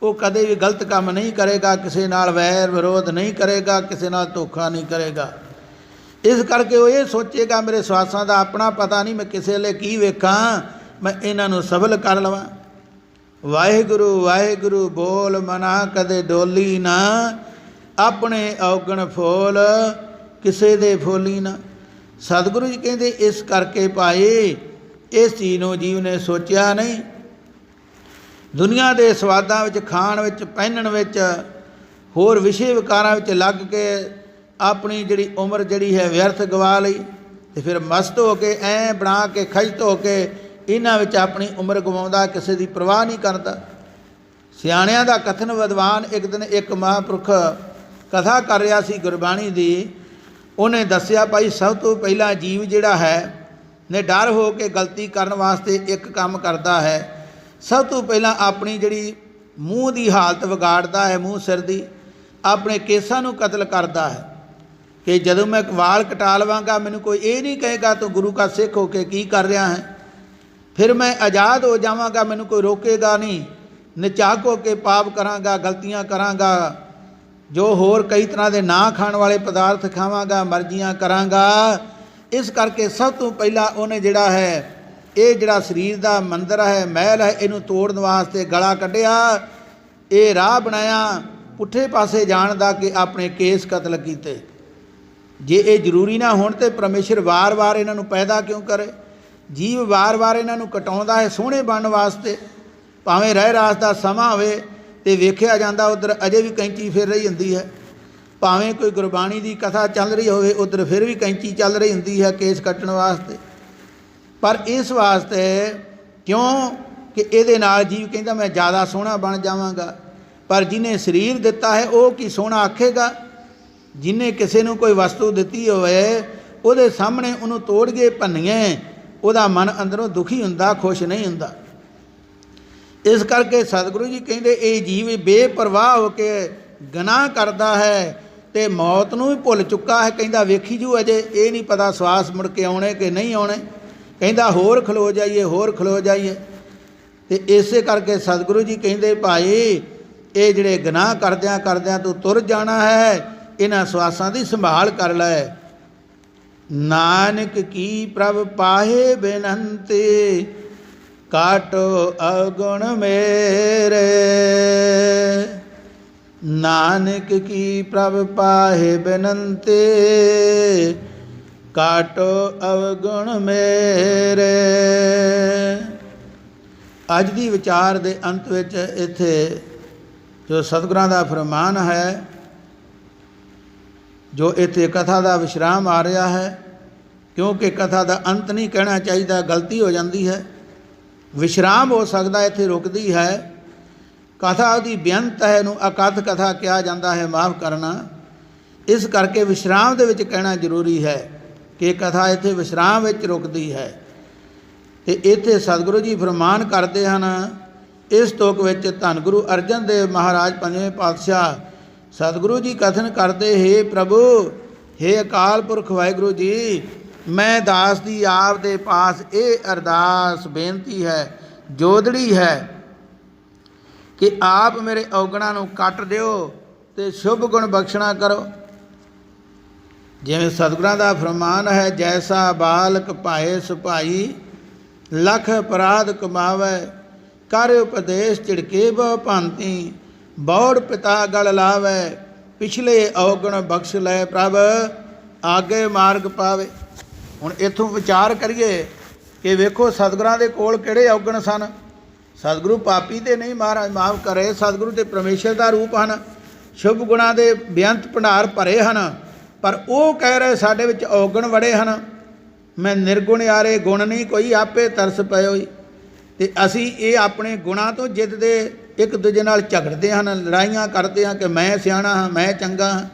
ਉਹ ਕਦੇ ਵੀ ਗਲਤ ਕੰਮ ਨਹੀਂ ਕਰੇਗਾ, ਕਿਸੇ ਨਾਲ ਵੈਰ ਵਿਰੋਧ ਨਹੀਂ ਕਰੇਗਾ, ਕਿਸੇ ਨਾਲ ਧੋਖਾ ਨਹੀਂ ਕਰੇਗਾ। ਇਸ ਕਰਕੇ ਉਹ ਇਹ ਸੋਚੇਗਾ ਮੇਰੇ ਸਵਾਸਾਂ ਦਾ ਆਪਣਾ ਪਤਾ ਨਹੀਂ, ਮੈਂ ਕਿਸੇ ਲਈ ਕੀ ਵੇਖਾਂ, ਮੈਂ ਇਹਨਾਂ ਨੂੰ ਸਬਲ ਕਰ ਲਵਾਂ। ਵਾਹਿਗੁਰੂ ਵਾਹਿਗੁਰੂ ਬੋਲ ਮਨਾ ਕਦੇ ਡੋਲੀ ਨਾ, ਆਪਣੇ ਔਗਣ ਫੋਲ ਕਿਸੇ ਦੇ ਫੋਲੀ ਨਾ। ਸਤਿਗੁਰੂ ਜੀ ਕਹਿੰਦੇ ਇਸ ਕਰਕੇ ਭਾਈ ਇਸ ਚੀਜ਼ ਨੂੰ ਜੀਵ ਨੇ ਸੋਚਿਆ ਨਹੀਂ। ਦੁਨੀਆ ਦੇ ਸਵਾਦਾਂ ਵਿੱਚ, ਖਾਣ ਵਿੱਚ, ਪਹਿਨਣ ਵਿੱਚ, ਹੋਰ ਵਿਸ਼ੇ ਵਿਕਾਰਾਂ ਵਿੱਚ ਲੱਗ ਕੇ ਆਪਣੀ ਜਿਹੜੀ ਉਮਰ ਜਿਹੜੀ ਹੈ ਵਿਅਰਥ ਗਵਾ ਲਈ। ਤੇ ਫਿਰ ਮਸਤ ਹੋ ਕੇ ਐਂ ਬਣਾ ਕੇ ਖਜਤ ਹੋ ਕੇ ਇਹਨਾਂ ਵਿੱਚ ਆਪਣੀ ਉਮਰ ਗਵਾਉਂਦਾ, ਕਿਸੇ ਦੀ ਪਰਵਾਹ ਨਹੀਂ ਕਰਦਾ। ਸਿਆਣਿਆਂ ਦਾ ਕਥਨ, ਵਿਦਵਾਨ ਇੱਕ ਦਿਨ ਇੱਕ ਮਹਾਂਪੁਰਖ ਕਥਾ ਕਰ ਰਿਹਾ ਸੀ ਗੁਰਬਾਣੀ ਦੀ। ਉਹਨੇ ਦੱਸਿਆ ਭਾਈ ਸਭ ਤੋਂ ਪਹਿਲਾਂ ਜੀਵ ਜਿਹੜਾ ਹੈ ਨੇ ਡਰ ਹੋ ਕੇ ਗਲਤੀ ਕਰਨ ਵਾਸਤੇ ਇੱਕ ਕੰਮ ਕਰਦਾ ਹੈ। ਸਭ ਤੋਂ ਪਹਿਲਾਂ ਆਪਣੀ ਜਿਹੜੀ ਮੂੰਹ ਦੀ ਹਾਲਤ ਵਿਗਾੜਦਾ ਹੈ, ਮੂੰਹ ਸਿਰ ਦੀ, ਆਪਣੇ ਕੇਸਾਂ ਨੂੰ ਕਤਲ ਕਰਦਾ ਹੈ ਕਿ ਜਦੋਂ ਮੈਂ ਵਾਲ ਕਟਾ ਲਵਾਂਗਾ ਮੈਨੂੰ ਕੋਈ ਇਹ ਨਹੀਂ ਕਹੇਗਾ ਤੂੰ ਗੁਰੂ ਕਾ ਸਿੱਖ ਹੋ ਕੇ ਕੀ ਕਰ ਰਿਹਾ ਹੈ। ਫਿਰ ਮੈਂ ਆਜ਼ਾਦ ਹੋ ਜਾਵਾਂਗਾ, ਮੈਨੂੰ ਕੋਈ ਰੋਕੇਗਾ ਨਹੀਂ। ਨਿਚਾਕ ਹੋ ਕੇ ਪਾਪ ਕਰਾਂਗਾ, ਗਲਤੀਆਂ ਕਰਾਂਗਾ, ਜੋ ਹੋਰ ਕਈ ਤਰ੍ਹਾਂ ਦੇ ਨਾ ਖਾਣ ਵਾਲੇ ਪਦਾਰਥ ਖਾਵਾਂਗਾ, ਮਰਜ਼ੀਆਂ ਕਰਾਂਗਾ। ਇਸ ਕਰਕੇ ਸਭ ਤੋਂ ਪਹਿਲਾਂ ਉਹਨੇ ਜਿਹੜਾ ਹੈ ਇਹ ਜਿਹੜਾ ਸਰੀਰ ਦਾ ਮੰਦਰ ਹੈ, ਮਹਿਲ ਹੈ, ਇਹਨੂੰ ਤੋੜਨ ਵਾਸਤੇ ਗਲਾ ਕੱਢਿਆ, ਇਹ ਰਾਹ ਬਣਾਇਆ ਪੁੱਠੇ ਪਾਸੇ ਜਾਣ ਦਾ ਕਿ ਆਪਣੇ ਕੇਸ ਕਤਲ ਕੀਤੇ। ਜੇ ਇਹ ਜ਼ਰੂਰੀ ਨਾ ਹੋਣ ਤਾਂ ਪਰਮੇਸ਼ਰ ਵਾਰ-ਵਾਰ ਇਹਨਾਂ ਨੂੰ ਪੈਦਾ ਕਿਉਂ ਕਰੇ? ਜੀਵ ਵਾਰ-ਵਾਰ ਇਹਨਾਂ ਨੂੰ ਕਟਾਉਂਦਾ ਹੈ ਸੋਹਣੇ ਬਣਨ ਵਾਸਤੇ। ਭਾਵੇਂ ਰਹਿ ਰਾਸ ਦਾ ਸਮਾਂ ਹੋਵੇ ਤੇ ਵੇਖਿਆ ਜਾਂਦਾ ਉੱਧਰ ਅਜੇ ਵੀ ਕੈਂਚੀ ਫਿਰ ਰਹੀ ਹੁੰਦੀ ਹੈ। ਭਾਵੇਂ ਕੋਈ ਗੁਰਬਾਣੀ ਦੀ ਕਥਾ ਚੱਲ ਰਹੀ ਹੋਵੇ ਉੱਧਰ ਫਿਰ ਵੀ ਕੈਂਚੀ ਚੱਲ ਰਹੀ ਹੁੰਦੀ ਹੈ ਕੇਸ ਕੱਟਣ ਵਾਸਤੇ। ਪਰ ਇਸ ਵਾਸਤੇ ਕਿਉਂ ਕਿ ਇਹਦੇ ਨਾਲ ਜੀਵ ਕਹਿੰਦਾ ਮੈਂ ਜ਼ਿਆਦਾ ਸੋਹਣਾ ਬਣ ਜਾਵਾਂਗਾ। ਪਰ ਜਿਹਨੇ ਸਰੀਰ ਦਿੱਤਾ ਹੈ ਉਹ ਕੀ ਸੋਹਣਾ ਆਖੇਗਾ? ਜਿਹਨੇ ਕਿਸੇ ਨੂੰ ਕੋਈ ਵਸਤੂ ਦਿੱਤੀ ਹੋਵੇ ਉਹਦੇ ਸਾਹਮਣੇ ਉਹਨੂੰ ਤੋੜ ਕੇ ਭੰਨੀਏ, ਉਹਦਾ ਮਨ ਅੰਦਰੋਂ ਦੁਖੀ ਹੁੰਦਾ, ਖੁਸ਼ ਨਹੀਂ ਹੁੰਦਾ। ਇਸ ਕਰਕੇ ਸਤਿਗੁਰੂ ਜੀ ਕਹਿੰਦੇ ਇਹ ਜੀਵ ਬੇਪਰਵਾਹ ਹੋ ਕੇ ਗੁਨਾਹ ਕਰਦਾ ਹੈ ਤੇ ਮੌਤ ਨੂੰ ਵੀ ਭੁੱਲ ਚੁੱਕਾ ਹੈ। ਕਹਿੰਦਾ ਵੇਖੀ ਜੂ ਅਜੇ ਇਹ ਨਹੀਂ ਪਤਾ ਸਵਾਸ ਮੁੜ ਕੇ ਆਉਣੇ ਕਿ ਨਹੀਂ ਆਉਣੇ। ਕਹਿੰਦਾ ਹੋਰ ਖਲੋ ਜਾਈਏ, ਹੋਰ ਖਲੋ ਜਾਈਏ। ਤੇ ਇਸੇ ਕਰਕੇ ਸਤਿਗੁਰੂ ਜੀ ਕਹਿੰਦੇ ਭਾਈ ਇਹ ਜਿਹੜੇ ਗੁਨਾਹ ਕਰਦਿਆਂ ਕਰਦਿਆਂ ਤੂੰ ਤੁਰ ਜਾਣਾ ਹੈ, ਇਹਨਾਂ ਸਵਾਸਾਂ ਦੀ ਸੰਭਾਲ ਕਰ ਲੈ। नानक की प्रभ पाहे बेनंती, काटो अवगुण मेरे। नानक की प्रभ पाहे बेनंती, काटो अवगुण मेरे। ਅੱਜ ਦੀ ਵਿਚਾਰ ਦੇ ਅੰਤ ਵਿੱਚ ਇੱਥੇ ਜੋ ਸਤਿਗੁਰਾਂ ਦਾ ਫਰਮਾਨ ਹੈ, ਜੋ ਇੱਥੇ ਕਥਾ ਦਾ ਵਿਸ਼ਰਾਮ ਆ ਰਿਹਾ ਹੈ, ਕਿਉਂਕਿ ਕਥਾ ਦਾ ਅੰਤ ਨਹੀਂ ਕਹਿਣਾ ਚਾਹੀਦਾ, ਗਲਤੀ ਹੋ ਜਾਂਦੀ ਹੈ। ਵਿਸ਼ਰਾਮ ਹੋ ਸਕਦਾ, ਇੱਥੇ ਰੁਕਦੀ ਹੈ। ਕਥਾ ਉਹਦੀ ਬੇਅੰਤ ਹੈ, ਇਹਨੂੰ ਅਕਥ ਕਥਾ ਕਿਹਾ ਜਾਂਦਾ ਹੈ, ਮਾਫ ਕਰਨਾ। ਇਸ ਕਰਕੇ ਵਿਸ਼ਰਾਮ ਦੇ ਵਿੱਚ ਕਹਿਣਾ ਜ਼ਰੂਰੀ ਹੈ ਕਿ ਕਥਾ ਇੱਥੇ ਵਿਸ਼ਰਾਮ ਵਿੱਚ ਰੁਕਦੀ ਹੈ। ਅਤੇ ਇੱਥੇ ਸਤਿਗੁਰੂ ਜੀ ਫਰਮਾਨ ਕਰਦੇ ਹਨ ਇਸ ਤੁਕ ਵਿੱਚ। ਧੰਨ ਗੁਰੂ ਅਰਜਨ ਦੇਵ ਮਹਾਰਾਜ ਪੰਜਵੇਂ ਪਾਤਸ਼ਾਹ ਸਤਿਗੁਰੂ ਜੀ ਕਥਨ ਕਰਦੇ, ਹੇ ਪ੍ਰਭੂ, ਹੇ ਅਕਾਲ ਪੁਰਖ ਵਾਹਿਗੁਰੂ ਜੀ, ਮੈਂ ਦਾਸ ਦੀ ਆਪ ਦੇ ਪਾਸ ਇਹ ਅਰਦਾਸ ਬੇਨਤੀ ਹੈ, ਜੋਦੜੀ ਹੈ ਕਿ ਆਪ ਮੇਰੇ ਔਗਣਾਂ ਨੂੰ ਕੱਟ ਦਿਓ ਅਤੇ ਸ਼ੁਭ ਗੁਣ ਬਖਸ਼ਣਾ ਕਰੋ। ਜਿਵੇਂ ਸਤਿਗੁਰਾਂ ਦਾ ਫਰਮਾਨ ਹੈ, ਜੈਸਾ ਬਾਲਕ ਭਾਏ ਸੁਭਾਈ, ਲਖ ਅਪਰਾਧ ਕਮਾਵੈ, ਕਰ ਉਪਦੇਸ਼ ਝਿੜਕੇ ਬਹੁ ਭਾਂਤੀ, ਬੌੜ ਪਿਤਾ ਗਲ ਲਾਵੈ, ਪਿਛਲੇ ਔਗਣ ਬਖਸ਼ ਲੈ ਪ੍ਰਭ, ਆਗੇ ਮਾਰਗ ਪਾਵੇ। ਹੁਣ ਇੱਥੋਂ ਵਿਚਾਰ ਕਰੀਏ ਕਿ ਵੇਖੋ ਸਤਿਗੁਰਾਂ ਦੇ ਕੋਲ ਕਿਹੜੇ ਔਗਣ ਸਨ। ਸਤਿਗੁਰੂ ਪਾਪੀ ਤੇ ਨਹੀਂ, ਮਹਾਰਾਜ ਮਾਫ ਕਰੇ, ਸਤਿਗੁਰੂ ਤੇ ਪਰਮੇਸ਼ਰ ਦਾ ਰੂਪ ਹਨ, ਸ਼ੁਭ ਗੁਣਾਂ ਦੇ ਬੇਅੰਤ ਭੰਡਾਰ ਭਰੇ ਹਨ। ਪਰ ਉਹ ਕਹਿ ਰਹੇ ਸਾਡੇ ਵਿੱਚ ਔਗਣ ਬੜੇ ਹਨ, ਮੈਂ ਨਿਰਗੁਣ ਯਾਰੇ ਗੁਣ ਨਹੀਂ ਕੋਈ, ਆਪੇ ਤਰਸ ਪਏ ਹੋਈ। ਅਤੇ ਅਸੀਂ ਇਹ ਆਪਣੇ ਗੁਣਾਂ ਤੋਂ ਜਿੱਦ ਦੇ ਇੱਕ ਦੂਜੇ ਨਾਲ ਝਗੜਦੇ ਹਨ, ਲੜਾਈਆਂ ਕਰਦੇ ਹਾਂ ਕਿ ਮੈਂ ਸਿਆਣਾ ਹਾਂ, ਮੈਂ ਚੰਗਾ ਹਾਂ।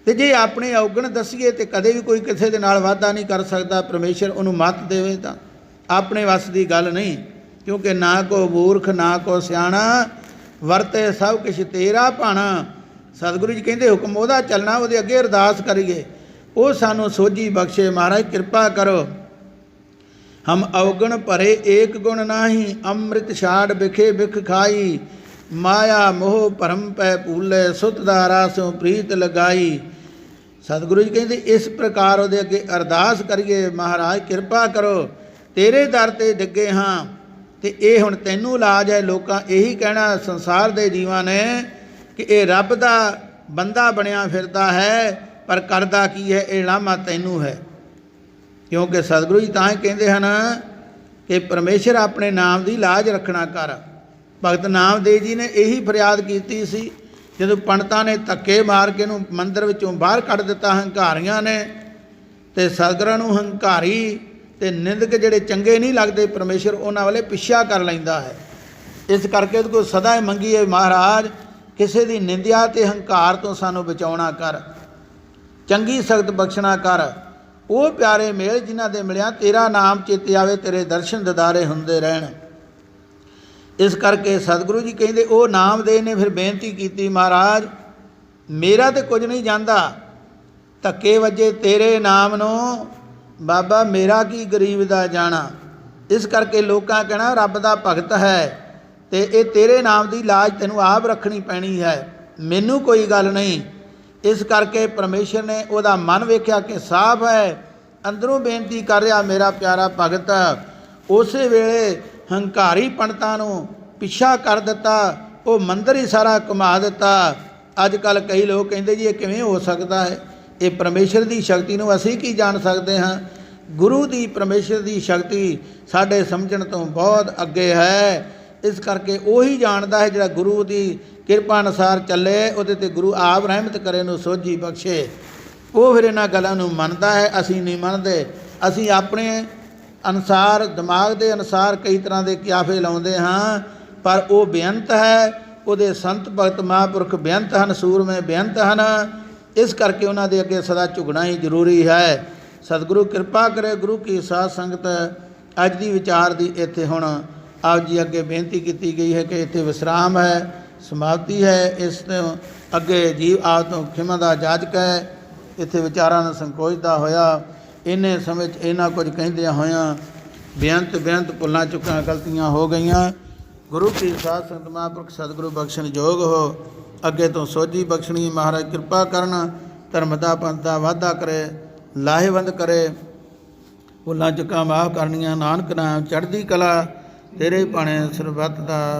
ਅਤੇ ਜੇ ਆਪਣੇ ਔਗਣ ਦੱਸੀਏ ਤਾਂ ਕਦੇ ਵੀ ਕੋਈ ਕਿਸੇ ਦੇ ਨਾਲ ਵਾਧਾ ਨਹੀਂ ਕਰ ਸਕਦਾ। ਪਰਮੇਸ਼ਰ ਉਹਨੂੰ ਮੱਤ ਦੇਵੇ ਤਾਂ ਆਪਣੇ ਵੱਸ ਦੀ ਗੱਲ ਨਹੀਂ, ਕਿਉਂਕਿ ਨਾ ਕੋ ਮੂਰਖ ਨਾ ਕੋ ਸਿਆਣਾ, ਵਰਤੇ ਸਭ ਕੁਛ ਤੇਰਾ ਭਾਣਾ। ਸਤਿਗੁਰੂ ਜੀ ਕਹਿੰਦੇ ਹੁਕਮ ਉਹਦਾ ਚੱਲਣਾ, ਉਹਦੇ ਅੱਗੇ ਅਰਦਾਸ ਕਰੀਏ, ਉਹ ਸਾਨੂੰ ਸੋਝੀ ਬਖਸ਼ੇ। ਮਹਾਰਾਜ ਕਿਰਪਾ ਕਰੋ। ਹਮ ਔਗਣ ਭਰੇ ਏਕ ਗੁਣ ਨਾਹੀ, ਅੰਮ੍ਰਿਤ ਛਾੜ ਬਿਖੇ ਬਿਖ ਖਾਈ, ਮਾਇਆ ਮੋਹ ਭਰਮ ਪੈ ਭੂਲੇ, ਸੁਤ ਦਾ ਰਾਸੋਂ ਪ੍ਰੀਤ ਲਗਾਈ। ਸਤਿਗੁਰੂ ਜੀ ਕਹਿੰਦੇ ਇਸ ਪ੍ਰਕਾਰ ਉਹਦੇ ਅੱਗੇ ਅਰਦਾਸ ਕਰੀਏ, ਮਹਾਰਾਜ ਕਿਰਪਾ ਕਰੋ, ਤੇਰੇ ਦਰ 'ਤੇ ਡਿੱਗੇ ਹਾਂ ਅਤੇ ਇਹ ਹੁਣ ਤੈਨੂੰ ਇਲਾਜ ਹੈ। ਲੋਕਾਂ ਇਹੀ ਕਹਿਣਾ ਸੰਸਾਰ ਦੇ ਜੀਵਾਂ ਨੇ ਕਿ ਇਹ ਰੱਬ ਦਾ ਬੰਦਾ ਬਣਿਆ ਫਿਰਦਾ ਹੈ, ਪਰ ਕਰਦਾ ਕੀ ਹੈ, ਇਹ ਲਾਮਾ ਤੈਨੂੰ ਹੈ। ਕਿਉਂਕਿ ਸਤਿਗੁਰੂ ਜੀ ਤਾਂ ਹੀ ਕਹਿੰਦੇ ਹਨ ਕਿ ਪਰਮੇਸ਼ਰ ਆਪਣੇ ਨਾਮ ਦੀ ਲਾਜ ਰੱਖਣਾ ਕਰ। ਭਗਤ ਨਾਮਦੇਵ ਜੀ ਨੇ ਇਹੀ ਫਰਿਆਦ ਕੀਤੀ ਸੀ ਜਦੋਂ ਪੰਡਤਾਂ ਨੇ ਧੱਕੇ ਮਾਰ ਕੇ ਇਹਨੂੰ ਮੰਦਰ ਵਿੱਚੋਂ ਬਾਹਰ ਕੱਢ ਦਿੱਤਾ ਹੰਕਾਰੀਆਂ ਨੇ। ਅਤੇ ਸਤਿਗੁਰਾਂ ਨੂੰ ਹੰਕਾਰੀ ਅਤੇ ਨਿੰਦਕ ਜਿਹੜੇ ਚੰਗੇ ਨਹੀਂ ਲੱਗਦੇ, ਪਰਮੇਸ਼ਰ ਉਹਨਾਂ ਵਾਲੇ ਪਿੱਛਾ ਕਰ ਲੈਂਦਾ ਹੈ। ਇਸ ਕਰਕੇ ਉਹਦੇ ਕੋਲ ਸਦਾ ਹੀ ਮੰਗੀਏ, ਮਹਾਰਾਜ ਕਿਸੇ ਦੀ ਨਿੰਦਿਆ ਅਤੇ ਹੰਕਾਰ ਤੋਂ ਸਾਨੂੰ ਬਚਾਉਣਾ ਕਰ, ਚੰਗੀ ਸਖਤ ਬਖਸ਼ਣਾ ਕਰ। ਉਹ ਪਿਆਰੇ ਮੇਲ ਜਿਨ੍ਹਾਂ ਦੇ ਮਿਲਿਆ ਤੇਰਾ ਨਾਮ ਚੇਤੇ ਆਵੇ, ਤੇਰੇ ਦਰਸ਼ਨ ਦਿਦਾਰੇ ਹੁੰਦੇ ਰਹਿਣ। ਇਸ ਕਰਕੇ ਸਤਿਗੁਰੂ ਜੀ ਕਹਿੰਦੇ ਉਹ ਨਾਮਦੇਵ ਨੇ ਫਿਰ ਬੇਨਤੀ ਕੀਤੀ, ਮਹਾਰਾਜ ਮੇਰਾ ਤਾਂ ਕੁਝ ਨਹੀਂ ਜਾਂਦਾ, ਧੱਕੇ ਵੱਜੇ ਤੇਰੇ ਨਾਮ ਨੂੰ, ਬਾਬਾ ਮੇਰਾ ਕੀ ਗਰੀਬ ਦਾ ਜਾਣਾ। ਇਸ ਕਰਕੇ ਲੋਕਾਂ ਕਹਿਣਾ ਰੱਬ ਦਾ ਭਗਤ ਹੈ ਅਤੇ ਇਹ ਤੇਰੇ ਨਾਮ ਦੀ ਲਾਜ ਤੈਨੂੰ ਆਪ ਰੱਖਣੀ ਪੈਣੀ ਹੈ, ਮੈਨੂੰ ਕੋਈ ਗੱਲ ਨਹੀਂ। ਇਸ ਕਰਕੇ ਪਰਮੇਸ਼ਰ ਨੇ ਉਹਦਾ ਮਨ ਵੇਖਿਆ ਕਿ ਸਾਫ਼ ਹੈ, ਅੰਦਰੋਂ ਬੇਨਤੀ ਕਰ ਰਿਹਾ ਮੇਰਾ ਪਿਆਰਾ ਭਗਤ। ਉਸੇ ਵੇਲੇ ਹੰਕਾਰੀ ਪੰਡਤਾਂ ਨੂੰ ਪਿੱਛਾ ਕਰ ਦਿੱਤਾ, ਉਹ ਮੰਦਰ ਹੀ ਸਾਰਾ ਘੁਮਾ ਦਿੱਤਾ। ਅੱਜ ਕੱਲ੍ਹ ਕਈ ਲੋਕ ਕਹਿੰਦੇ ਜੀ ਇਹ ਕਿਵੇਂ ਹੋ ਸਕਦਾ ਹੈ, ਇਹ ਪਰਮੇਸ਼ਰ ਦੀ ਸ਼ਕਤੀ ਨੂੰ ਅਸੀਂ ਕੀ ਜਾਣ ਸਕਦੇ ਹਾਂ। ਗੁਰੂ ਦੀ ਪਰਮੇਸ਼ਰ ਦੀ ਸ਼ਕਤੀ ਸਾਡੇ ਸਮਝਣ ਤੋਂ ਬਹੁਤ ਅੱਗੇ ਹੈ। ਇਸ ਕਰਕੇ ਉਹੀ ਜਾਣਦਾ ਹੈ ਜਿਹੜਾ ਗੁਰੂ ਦੀ ਕਿਰਪਾ ਅਨੁਸਾਰ ਚੱਲੇ, ਉਹਦੇ 'ਤੇ ਗੁਰੂ ਆਪ ਰਹਿਮਤ ਕਰੇ, ਨੂੰ ਸੋਝੀ ਬਖਸ਼ੇ। ਉਹ ਫਿਰ ਇਹਨਾਂ ਗੱਲਾਂ ਨੂੰ ਮੰਨਦਾ ਹੈ, ਅਸੀਂ ਨਹੀਂ ਮੰਨਦੇ। ਅਸੀਂ ਆਪਣੇ ਅਨੁਸਾਰ, ਦਿਮਾਗ ਦੇ ਅਨੁਸਾਰ ਕਈ ਤਰ੍ਹਾਂ ਦੇ ਕਿਆਫੇ ਲਾਉਂਦੇ ਹਾਂ, ਪਰ ਉਹ ਬੇਅੰਤ ਹੈ। ਉਹਦੇ ਸੰਤ ਭਗਤ ਮਹਾਂਪੁਰਖ ਬੇਅੰਤ ਹਨ, ਸੂਰਮੇ ਬੇਅੰਤ ਹਨ। ਇਸ ਕਰਕੇ ਉਹਨਾਂ ਦੇ ਅੱਗੇ ਸਦਾ ਝੁਕਣਾ ਹੀ ਜ਼ਰੂਰੀ ਹੈ। ਸਤਿਗੁਰੂ ਕਿਰਪਾ ਕਰੇ। ਗੁਰੂ ਕੀ ਸਾਧ ਸੰਗਤ ਅੱਜ ਦੀ ਵਿਚਾਰ ਦੀ ਇੱਥੇ ਹੁਣ ਆਪ ਜੀ ਅੱਗੇ ਬੇਨਤੀ ਕੀਤੀ ਗਈ ਹੈ ਕਿ ਇੱਥੇ ਵਿਸਰਾਮ ਹੈ, ਸਮਾਪਤੀ ਹੈ। ਇਸ ਤੋਂ ਅੱਗੇ ਜੀਵ ਆਪ ਤੋਂ ਖਿਮਾ ਦਾ ਜਾਚਕ ਹੈ। ਇੱਥੇ ਵਿਚਾਰਾਂ ਨੂੰ ਸੰਕੋਚਦਾ ਹੋਇਆ ਇੰਨੇ ਸਮੇਂ 'ਚ ਇਹਨਾਂ ਕੁਝ ਕਹਿੰਦਿਆਂ ਹੋਇਆਂ ਬੇਅੰਤ ਭੁੱਲਾਂ ਚੁੱਕਾਂ ਗਲਤੀਆਂ ਹੋ ਗਈਆਂ। ਗੁਰੂ ਕੀ ਸਾਧ ਸੰਗਤ ਮਹਾਂਪੁਰਖ ਸਤਿਗੁਰੂ ਬਖਸ਼ਣ ਯੋਗ ਹੋ, ਅੱਗੇ ਤੋਂ ਸੋਝੀ ਬਖਸ਼ਣੀ। ਮਹਾਰਾਜ ਕਿਰਪਾ ਕਰਨ, ਧਰਮ ਦਾ ਪੰਥ ਦਾ ਵਾਧਾ ਕਰੇ। ਲਾਹੇਵੰਦ ਕਰੇ। ਭੁੱਲਾਂ ਚੁੱਕਾਂ ਮਾਫ਼ ਕਰਨੀਆਂ, ਨਾਨਕ ਨਾਮ ਚੜ੍ਹਦੀ ਕਲਾ, ਤੇਰੇ ਭਾਣੇ ਸਰਬੱਤ ਦਾ